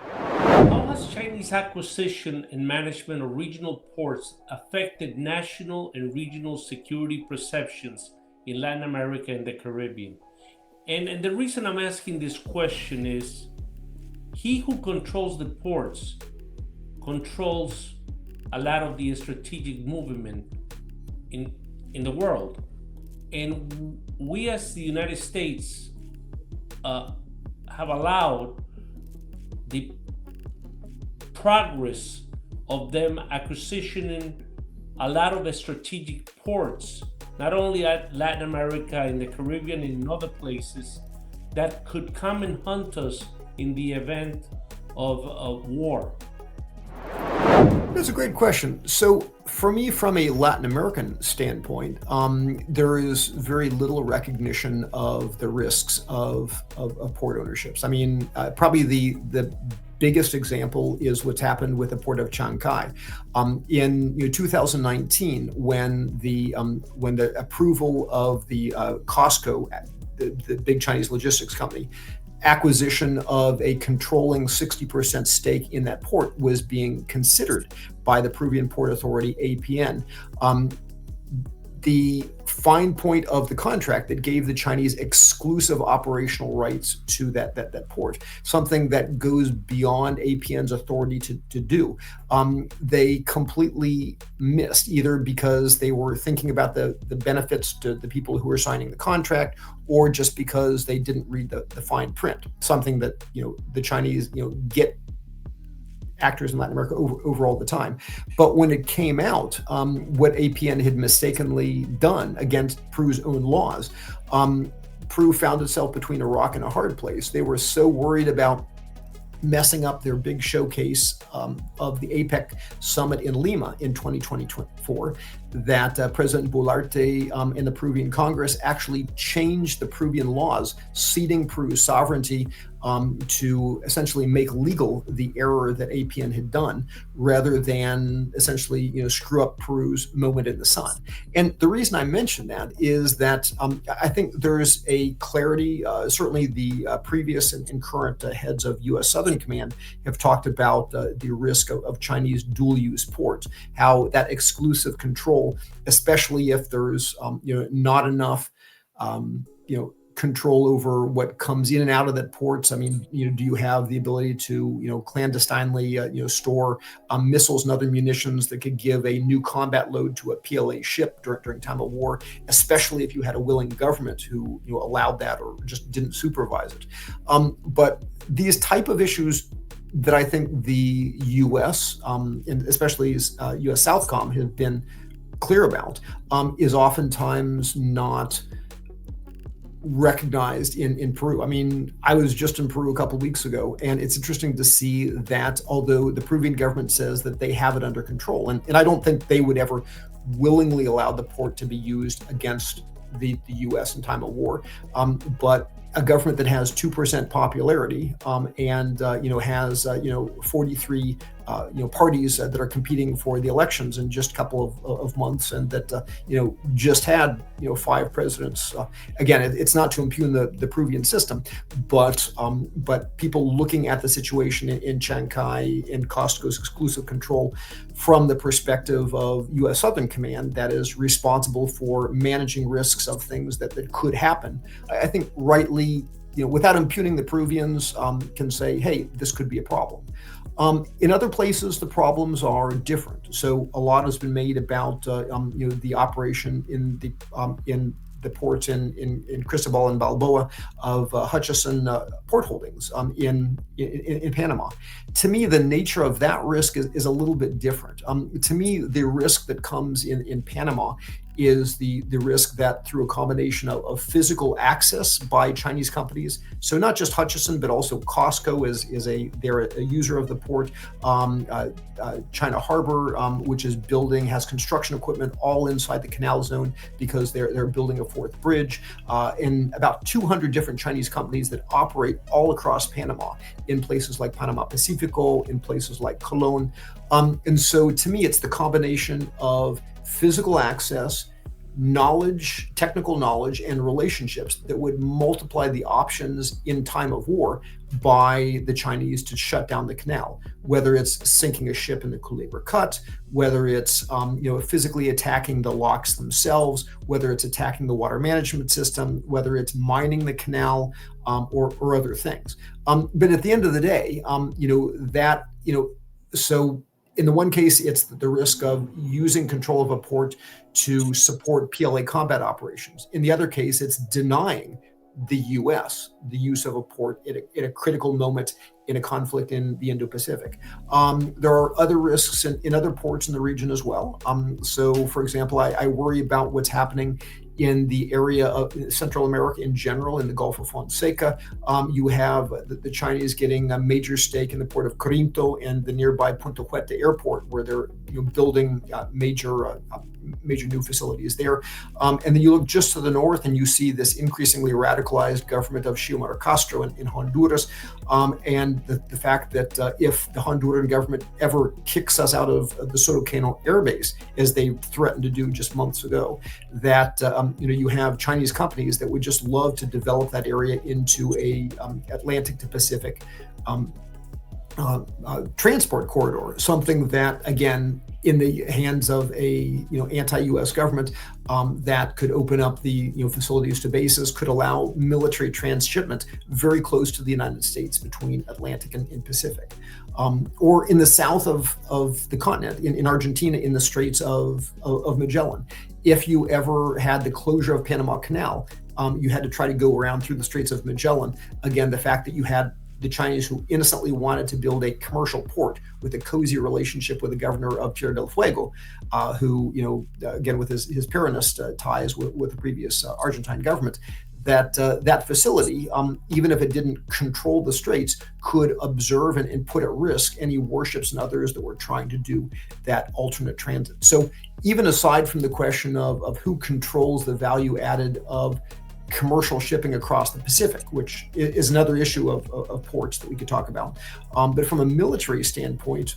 How has Chinese acquisition and management of regional ports affected national and regional security perceptions in Latin America and the Caribbean? And the reason I'm asking this question is, he who controls the ports controls a lot of the strategic movement in the world. And we as the United States have allowed the progress of them acquisitioning a lot of the strategic ports, not only at Latin America, in the Caribbean, and in other places, that could come and hunt us in the event of war. That's a great question. So, for me, from a Latin American standpoint, there is very little recognition of the risks of port ownerships. I mean, probably the biggest example is what's happened with the port of Chancay. In 2019, when the approval of the COSCO, the big Chinese logistics company, acquisition of a controlling 60% stake in that port was being considered by the Peruvian Port Authority, APN. The fine point of the contract that gave the Chinese exclusive operational rights to that port, something that goes beyond APN's authority to do. They completely missed, either because they were thinking about the benefits to the people who were signing the contract, or just because they didn't read the fine print, something that the Chinese get actors in Latin America over all the time. But when it came out, what APN had mistakenly done against Peru's own laws, Peru found itself between a rock and a hard place. They were so worried about messing up their big showcase of the APEC summit in Lima in 2024 that President Boluarte and the Peruvian Congress actually changed the Peruvian laws, ceding Peru's sovereignty to essentially make legal the error that APN had done, rather than essentially screw up Peru's moment in the sun. And the reason I mention that is that I think there's a clarity. Certainly, the previous and current heads of U.S. Southern Command have talked about the risk of Chinese dual-use ports, how that exclusive control, especially if there's not enough control over what comes in and out of that ports. I mean, do you have the ability to, clandestinely, store missiles and other munitions that could give a new combat load to a PLA ship during time of war, especially if you had a willing government who, allowed that or just didn't supervise it. But these type of issues that I think the U.S. And especially U.S. Southcom have been clear about is oftentimes not recognized in Peru. I mean, I was just in Peru a couple of weeks ago, and it's interesting to see that although the Peruvian government says that they have it under control, and I don't think they would ever willingly allow the port to be used against the U.S. in time of war, but a government that has 2% popularity and has 43 parties that are competing for the elections in just a couple of months, and that just had 5 presidents. Again, it's not to impugn the Peruvian system, but people looking at the situation in Chancay and COSCO's exclusive control from the perspective of U.S. Southern Command, that is responsible for managing risks of things that could happen. I think rightly, without impugning the Peruvians, can say, hey, this could be a problem. In other places, the problems are different. So a lot has been made about the operation in the ports in Cristobal and Balboa of Hutchison Port Holdings in Panama. To me, the nature of that risk is a little bit different. To me, the risk that comes in Panama is the risk that through a combination of physical access by Chinese companies, so not just Hutchison, but also COSCO they're a user of the port. China Harbor, which has construction equipment all inside the canal zone because they're building a 4th bridge, and about 200 different Chinese companies that operate all across Panama in places like Panama Pacifico, in places like Colón. And so to me, it's the combination of physical access, knowledge, technical knowledge, and relationships that would multiply the options in time of war by the Chinese to shut down the canal, whether it's sinking a ship in the Culebra Cut, whether it's physically attacking the locks themselves, whether it's attacking the water management system, whether it's mining the canal, or other things. But at the end of the day, so in the one case, it's the risk of using control of a port to support PLA combat operations. In the other case, it's denying the U.S. the use of a port at a critical moment in a conflict in the Indo-Pacific. There are other risks in other ports in the region as well. So, for example, I worry about what's happening in the area of Central America in general, in the Gulf of Fonseca. You have the Chinese getting a major stake in the port of Corinto and the nearby Punta Huete airport, where they're building major new facilities there. And then you look just to the north and you see this increasingly radicalized government of Xiomara Castro in Honduras. And the fact that if the Honduran government ever kicks us out of the Soto Cano Air Base, as they threatened to do just months ago, that you have Chinese companies that would just love to develop that area into a Atlantic to Pacific transport corridor, something that, again, in the hands of a anti-U.S. government, that could open up the facilities to bases, could allow military transshipment very close to the United States between Atlantic and Pacific, or in the south of the continent, in Argentina, in the Straits of Magellan. If you ever had the closure of Panama Canal, you had to try to go around through the Straits of Magellan. Again, the fact that you had the Chinese who innocently wanted to build a commercial port with a cozy relationship with the governor of Tierra del Fuego, who, again, with his Peronist ties with the previous Argentine government, that facility, even if it didn't control the straits, could observe and put at risk any warships and others that were trying to do that alternate transit. So even aside from the question of who controls the value added of commercial shipping across the Pacific, which is another issue of ports that we could talk about. But from a military standpoint,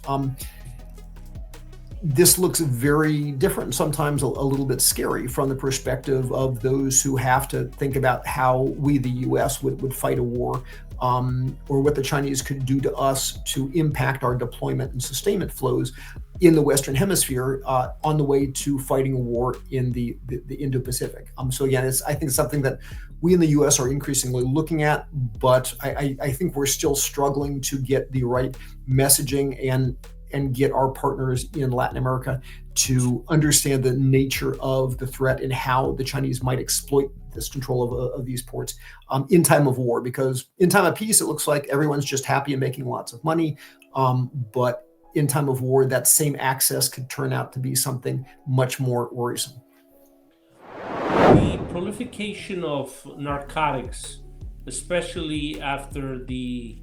this looks very different, sometimes a little bit scary from the perspective of those who have to think about how we, the U.S., would fight a war, or what the Chinese could do to us to impact our deployment and sustainment flows in the Western Hemisphere on the way to fighting a war in the Indo-Pacific. So again, I think it's something that we in the U.S. are increasingly looking at, but I think we're still struggling to get the right messaging and get our partners in Latin America to understand the nature of the threat and how the Chinese might exploit this control of these ports in time of war. Because in time of peace, it looks like everyone's just happy and making lots of money, but in time of war, that same access could turn out to be something much more worrisome. The proliferation of narcotics, especially after the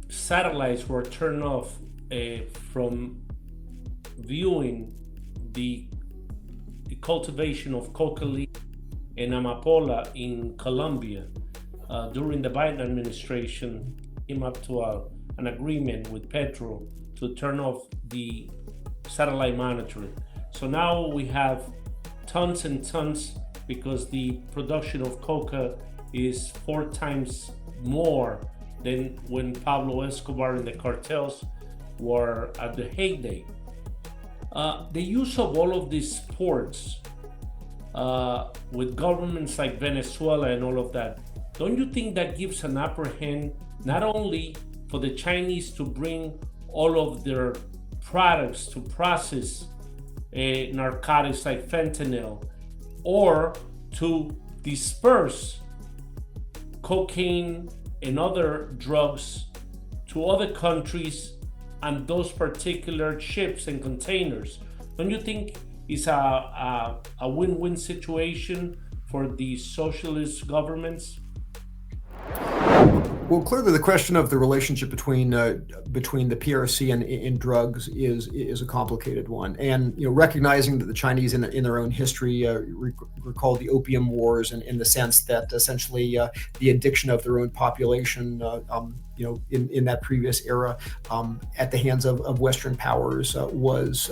satellites were turned off from viewing the cultivation of coca leaf and amapola in Colombia during the Biden administration, came up to an agreement with Petro to turn off the satellite monitoring. So now we have tons and tons, because the production of coca is 4 times more than when Pablo Escobar and the cartels were at the heyday. The use of all of these ports with governments like Venezuela and all of that, don't you think that gives an upper hand not only for the Chinese to bring all of their products to process narcotics like fentanyl, or to disperse cocaine and other drugs to other countries and those particular ships and containers? Don't you think it's a win-win situation for the socialist governments? Well, clearly, the question of the relationship between the PRC and drugs is a complicated one, and recognizing that the Chinese in their own history recall the Opium Wars, and in the sense that essentially the addiction of their own population, in that previous era, at the hands of Western powers, was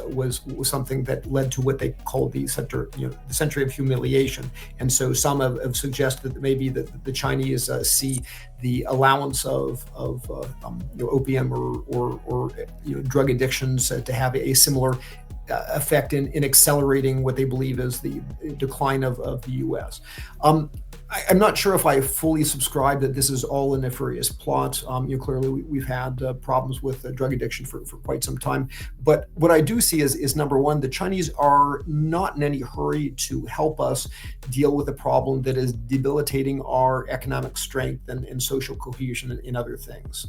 something that led to what they called the century of humiliation. And so some have suggested that maybe the Chinese see the allowance of opium or drug addictions to have a similar effect in accelerating what they believe is the decline of the U.S. I'm not sure if I fully subscribe that this is all a nefarious plot. Clearly we've had problems with drug addiction for quite some time. But what I do see is number one, the Chinese are not in any hurry to help us deal with a problem that is debilitating our economic strength and social cohesion and other things.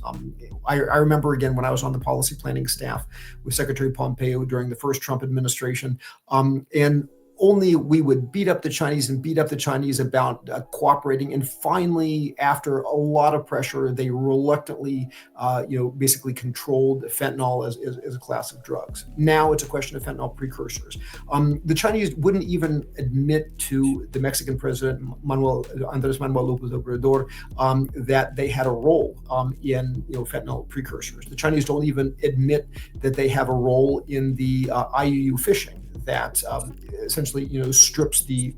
I remember, again, when I was on the policy planning staff with Secretary Pompeo during the first Trump administration, and only we would beat up the Chinese and beat up the Chinese about cooperating. And finally, after a lot of pressure, they reluctantly, basically controlled fentanyl as a class of drugs. Now it's a question of fentanyl precursors. The Chinese wouldn't even admit to the Mexican president, Andres Manuel López Obrador, that they had a role in fentanyl precursors. The Chinese don't even admit that they have a role in the IUU fishing that essentially strips the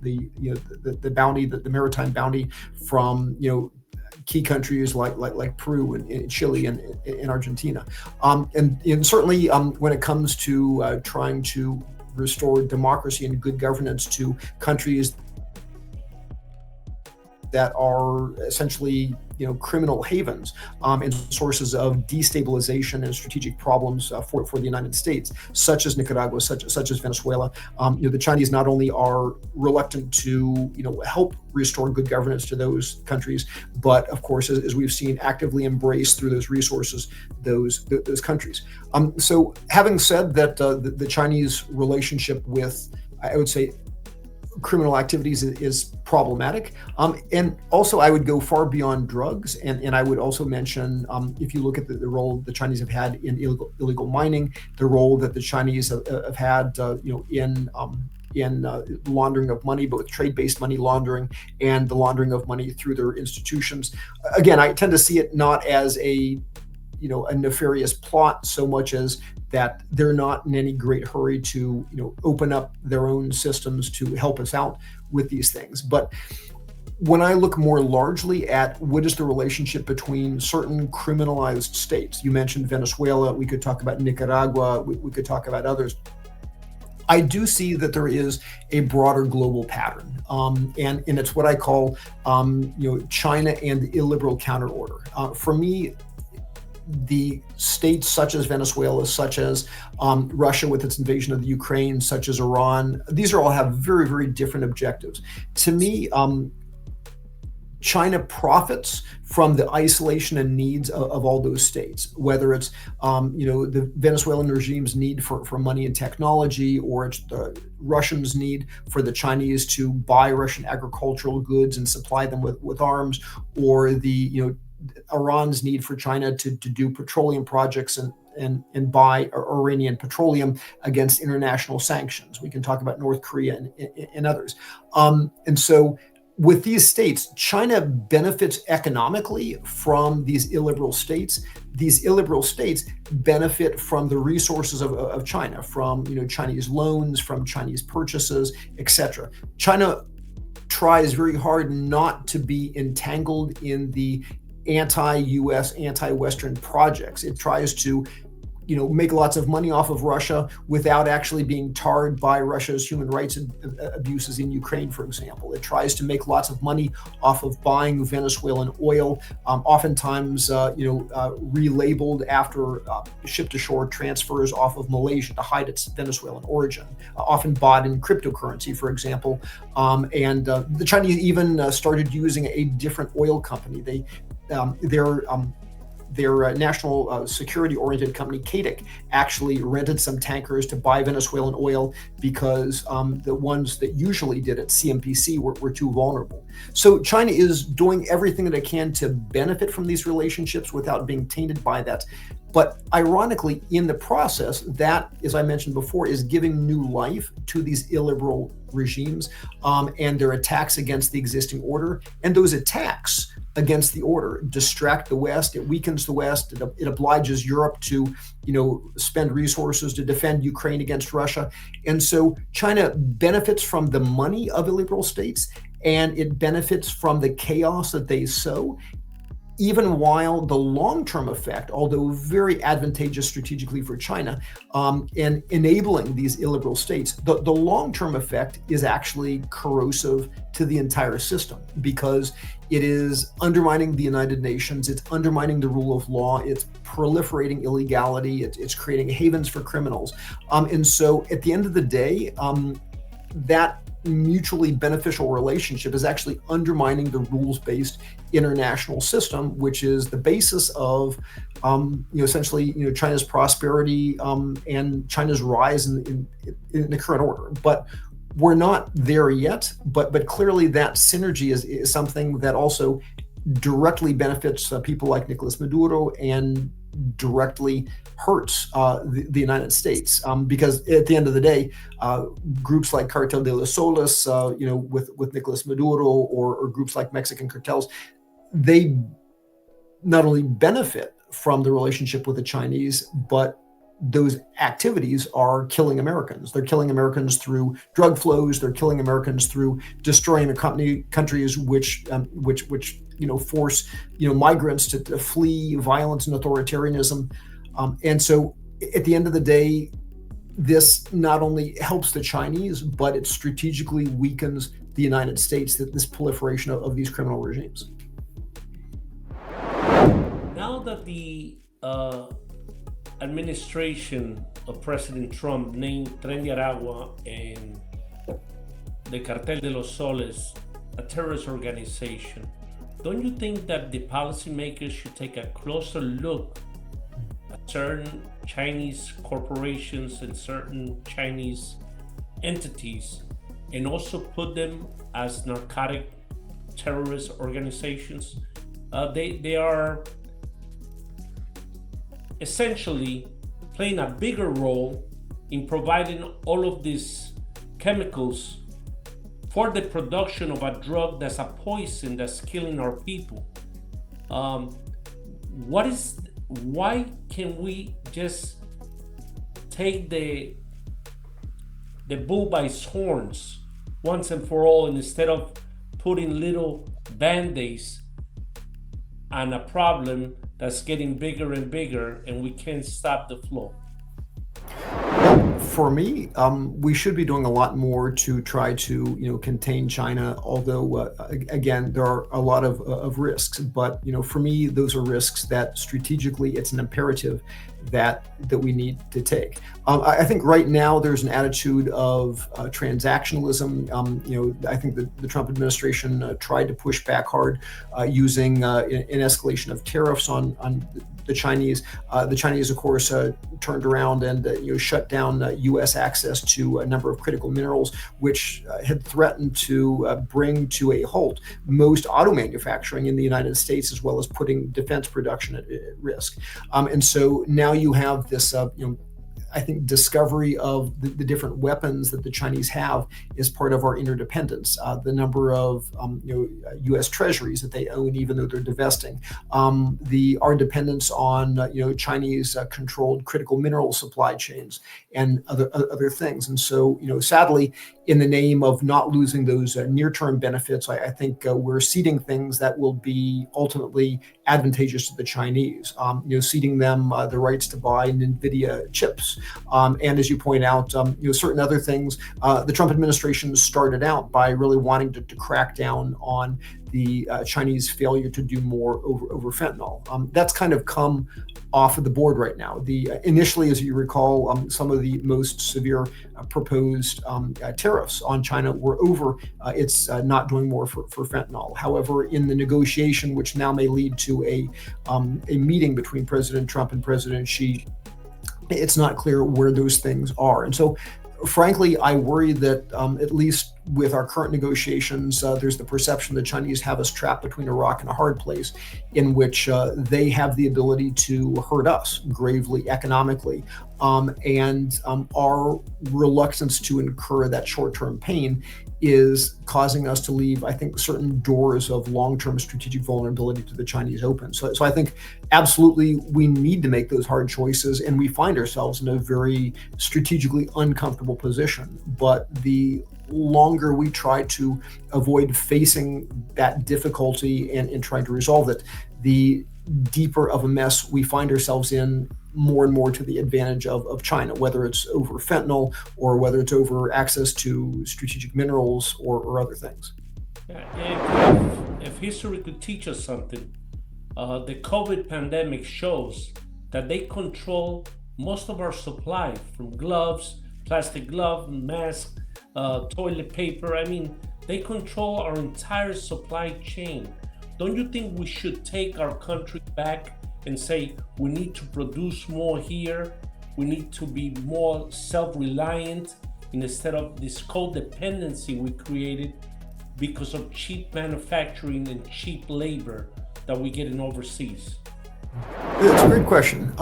bounty, the maritime bounty from key countries like Peru and Chile and Argentina, and certainly when it comes to trying to restore democracy and good governance to countries that are essentially criminal havens and sources of destabilization and strategic problems for the United States, such as Nicaragua, such as Venezuela. The Chinese not only are reluctant to help restore good governance to those countries, but of course, as we've seen, actively embrace through those resources those countries. So, having said that, the Chinese relationship with, I would say, criminal activities is problematic. And also I would go far beyond drugs. And I would also mention, if you look at the role the Chinese have had in illegal mining, the role that the Chinese have had, in laundering of money, both trade-based money laundering and the laundering of money through their institutions. Again, I tend to see it not as a nefarious plot so much as that they're not in any great hurry to open up their own systems to help us out with these things. But when I look more largely at what is the relationship between certain criminalized states, you mentioned Venezuela, we could talk about Nicaragua, we could talk about others. I do see that there is a broader global pattern, and it's what I call China and the illiberal counterorder. For me, the states such as Venezuela, such as Russia with its invasion of the Ukraine, such as Iran, these all have very, very different objectives. To me, China profits from the isolation and needs of all those states, whether it's the Venezuelan regime's need for money and technology, or it's the Russians' need for the Chinese to buy Russian agricultural goods and supply them with arms, or the Iran's need for China to do petroleum projects and buy Iranian petroleum against international sanctions. We can talk about North Korea and others. And so with these states, China benefits economically from these illiberal states. These illiberal states benefit from the resources of China, from Chinese loans, from Chinese purchases, etc. China tries very hard not to be entangled in the anti-US, anti-Western projects. It tries to make lots of money off of Russia without actually being tarred by Russia's human rights abuses in Ukraine, for example. It tries to make lots of money off of buying Venezuelan oil, oftentimes relabeled after ship-to-shore transfers off of Malaysia to hide its Venezuelan origin, often bought in cryptocurrency, for example. And the Chinese even started using a different oil company. Their national security-oriented company, CADIC, actually rented some tankers to buy Venezuelan oil because the ones that usually did it, CMPC, were too vulnerable. So China is doing everything that it can to benefit from these relationships without being tainted by that. But ironically, in the process, that, as I mentioned before, is giving new life to these illiberal regimes and their attacks against the existing order. And those attacks against the order distract the West. It weakens the West. It obliges Europe to, spend resources to defend Ukraine against Russia. And so China benefits from the money of illiberal states, and it benefits from the chaos that they sow, even while the long-term effect, although very advantageous strategically for China, and enabling these illiberal states, the long-term effect is actually corrosive to the entire system, because it is undermining the United Nations, it's undermining the rule of law, it's proliferating illegality, it's creating havens for criminals. And so at the end of the day, that mutually beneficial relationship is actually undermining the rules-based international system, which is the basis of, essentially, China's prosperity and China's rise in the current order. But we're not there yet, but clearly that synergy is something that also directly benefits people like Nicolas Maduro and directly hurts the United States, because at the end of the day, groups like Cartel de los Soles, with Nicolas Maduro, or groups like Mexican cartels, they not only benefit from the relationship with the Chinese, but those activities are killing Americans. They're killing Americans through drug flows. They're killing Americans through destroying the countries which force migrants to flee violence and authoritarianism. And so, at the end of the day, this not only helps the Chinese, but it strategically weakens the United States. That this proliferation of these criminal regimes. Now that the administration of President Trump named Tren de Aragua and the Cartel de los Soles a terrorist organization, don't you think that the policymakers should take a closer look at certain Chinese corporations and certain Chinese entities, and also put them as narcotic terrorist organizations? They are essentially playing a bigger role in providing all of these chemicals for the production of a drug that's a poison that's killing our people. Why can we just take the bull by its horns once and for all, and instead of putting little band-aids on a problem that's getting bigger and bigger, and we can't stop the flow? For me, we should be doing a lot more to try to contain China. Although again, there are a lot of risks. But for me, those are risks that strategically it's an imperative that we need to take. I think right now there's an attitude of transactionalism. I think the Trump administration tried to push back hard using an escalation of tariffs on the Chinese. The Chinese, of course, turned around and shut down U.S. access to a number of critical minerals, which had threatened to bring to a halt most auto manufacturing in the United States, as well as putting defense production at risk. And so now you have this, I think, discovery of the different weapons that the Chinese have is part of our interdependence. The number of U.S. treasuries that they own, even though they're divesting, our dependence on Chinese controlled critical mineral supply chains, and other things. And so, sadly, in the name of not losing those near-term benefits, I think we're ceding things that will be ultimately advantageous to the Chinese. Ceding them the rights to buy NVIDIA chips. And as you point out, certain other things. The Trump administration started out by really wanting to crack down on the Chinese failure to do more over fentanyl. That's kind of come off of the board right now. Initially, as you recall, some of the most severe proposed tariffs on China were over its not doing more for fentanyl. However, in the negotiation, which now may lead to a meeting between President Trump and President Xi, it's not clear where those things are. And so, frankly, I worry that at least with our current negotiations, there's the perception the Chinese have us trapped between a rock and a hard place, in which they have the ability to hurt us gravely economically. And our reluctance to incur that short-term pain is causing us to leave, I think, certain doors of long-term strategic vulnerability to the Chinese open. So I think absolutely we need to make those hard choices, and we find ourselves in a very strategically uncomfortable position. But the longer we try to avoid facing that difficulty and trying to resolve it, the deeper of a mess we find ourselves in, more and more to the advantage of China, whether it's over fentanyl or whether it's over access to strategic minerals or other things. If history could teach us something, the COVID pandemic shows that they control most of our supply, from gloves, plastic glove, mask, toilet paper. I mean, they control our entire supply chain. Don't you think we should take our country back and say we need to produce more here? We need to be more self-reliant instead of this codependency we created because of cheap manufacturing and cheap labor that we get in overseas? It's a great question.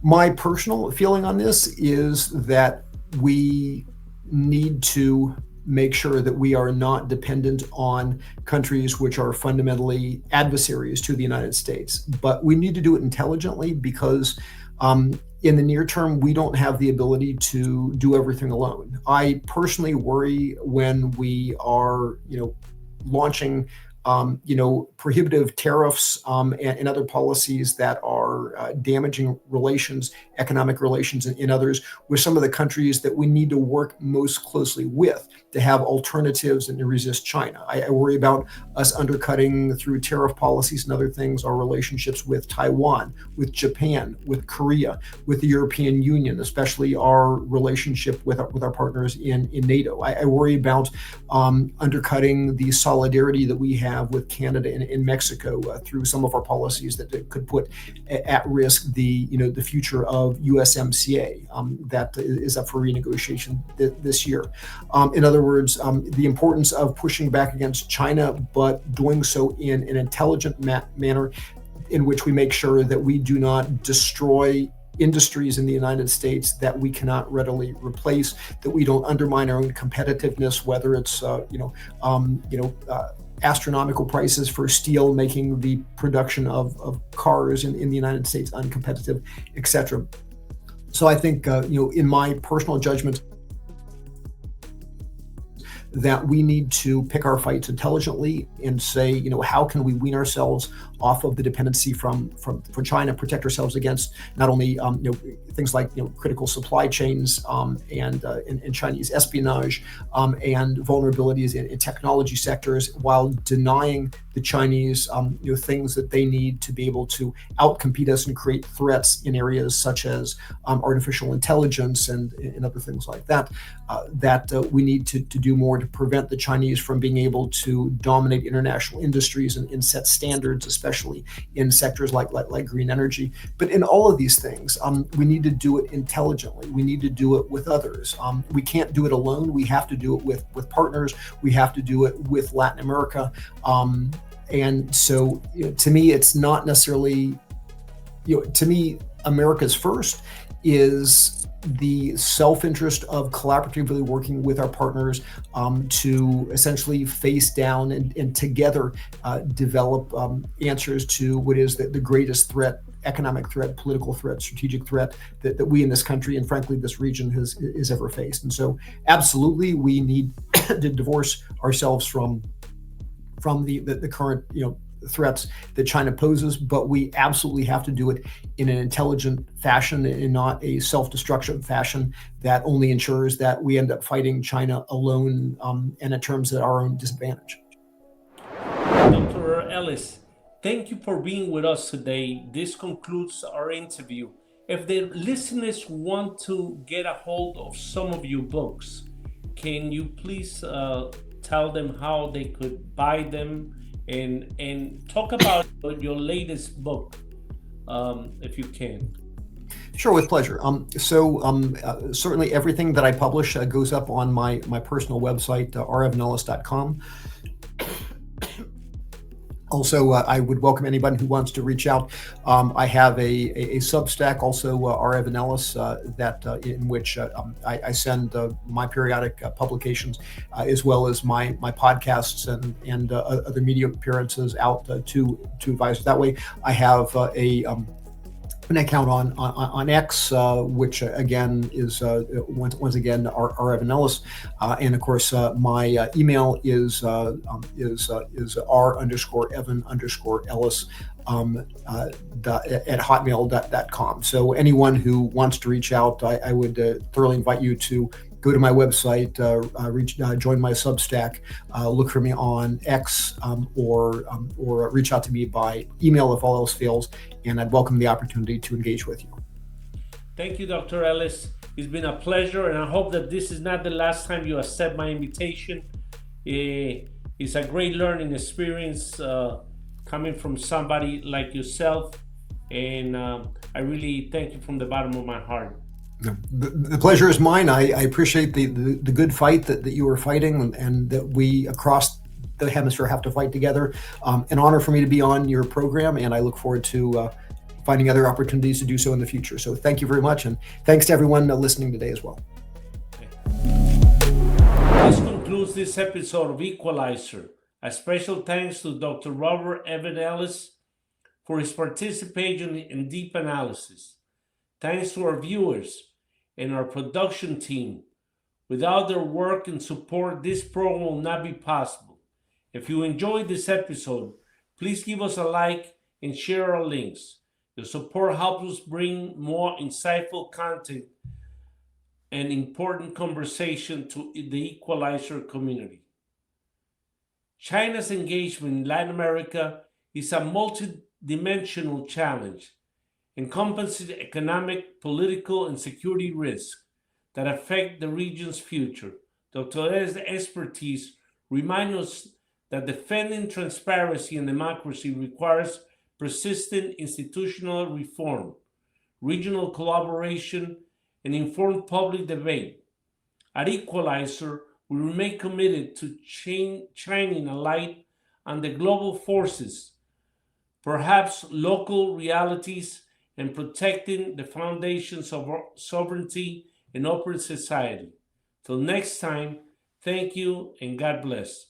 My personal feeling on this is that we need to make sure that we are not dependent on countries which are fundamentally adversaries to the United States. But we need to do it intelligently because in the near term, we don't have the ability to do everything alone. I personally worry when we are, launching prohibitive tariffs and other policies that are damaging relations, economic relations, and others with some of the countries that we need to work most closely with to have alternatives and to resist China. I worry about us undercutting through tariff policies and other things our relationships with Taiwan, with Japan, with Korea, with the European Union, especially our relationship with our partners in NATO. I worry about undercutting the solidarity that we have with Canada and Mexico through some of our policies that could put at risk the future of USMCA that is up for renegotiation this year. In other words, the importance of pushing back against China, but doing so in an intelligent manner in which we make sure that we do not destroy industries in the United States that we cannot readily replace, that we don't undermine our own competitiveness, whether it's astronomical prices for steel, making the production of cars in the United States uncompetitive, etc. So I think, in my personal judgment, that we need to pick our fights intelligently and say, how can we wean ourselves off of the dependency from China, protect ourselves against not only things like critical supply chains and Chinese espionage and vulnerabilities in technology sectors, while denying the Chinese things that they need to be able to outcompete us and create threats in areas such as artificial intelligence and other things like that. We need to do more to prevent the Chinese from being able to dominate international industries and set standards, especially in sectors like green energy. But in all of these things, we need to do it intelligently. We need to do it with others. We can't do it alone. We have to do it with partners. We have to do it with Latin America. And so, to me, it's not necessarily, to me, America's first is the self-interest of collaboratively working with our partners to essentially face down and together develop answers to what is the greatest threat, economic threat, political threat, strategic threat that we in this country and frankly this region has ever faced. And so absolutely we need to divorce ourselves from the current threats that China poses, but we absolutely have to do it in an intelligent fashion and not a self-destructive fashion that only ensures that we end up fighting China alone and in terms of our own disadvantage. Dr. Ellis, thank you for being with us today. This concludes our interview. If the listeners want to get a hold of some of your books, can you please tell them how they could buy them and talk about your latest book, if you can? Sure, with pleasure. Certainly everything that I publish goes up on my personal website, revanellis.com. Also, I would welcome anybody who wants to reach out. I have a Substack, also R. Evan Ellis, in which I send my periodic publications, as well as my podcasts and other media appearances out to advisors. That way, I have an account on X, which again is once again R. Evan Ellis, and of course my email is R_Evan_Ellis at hotmail.com. So anyone who wants to reach out, I would thoroughly invite you to go to my website, join my Substack, look for me on X, or reach out to me by email if all else fails, and I'd welcome the opportunity to engage with you. Thank you, Dr. Ellis. It's been a pleasure, and I hope that this is not the last time you accept my invitation. It's a great learning experience coming from somebody like yourself, and I really thank you from the bottom of my heart. No, the pleasure is mine. I appreciate the good fight that you are fighting, and that we across the hemisphere have to fight together. An honor for me to be on your program, and I look forward to finding other opportunities to do so in the future. So thank you very much, and thanks to everyone listening today as well. This concludes this episode of Equalizer. A special thanks to Dr. Robert Evan Ellis for his participation in deep analysis. Thanks to our viewers and our production team. Without their work and support, this program will not be possible. If you enjoyed this episode, please give us a like and share our links. Your support helps us bring more insightful content and important conversation to the Equalizer community. China's engagement in Latin America is a multi-dimensional challenge, encompassing economic, political, and security risks that affect the region's future. Dr. Ellis' expertise reminds us that defending transparency and democracy requires persistent institutional reform, regional collaboration, and informed public debate. At Equalizer, we remain committed to shining a light on the global forces, perhaps local realities, and protecting the foundations of our sovereignty and open society. Till next time, thank you and God bless.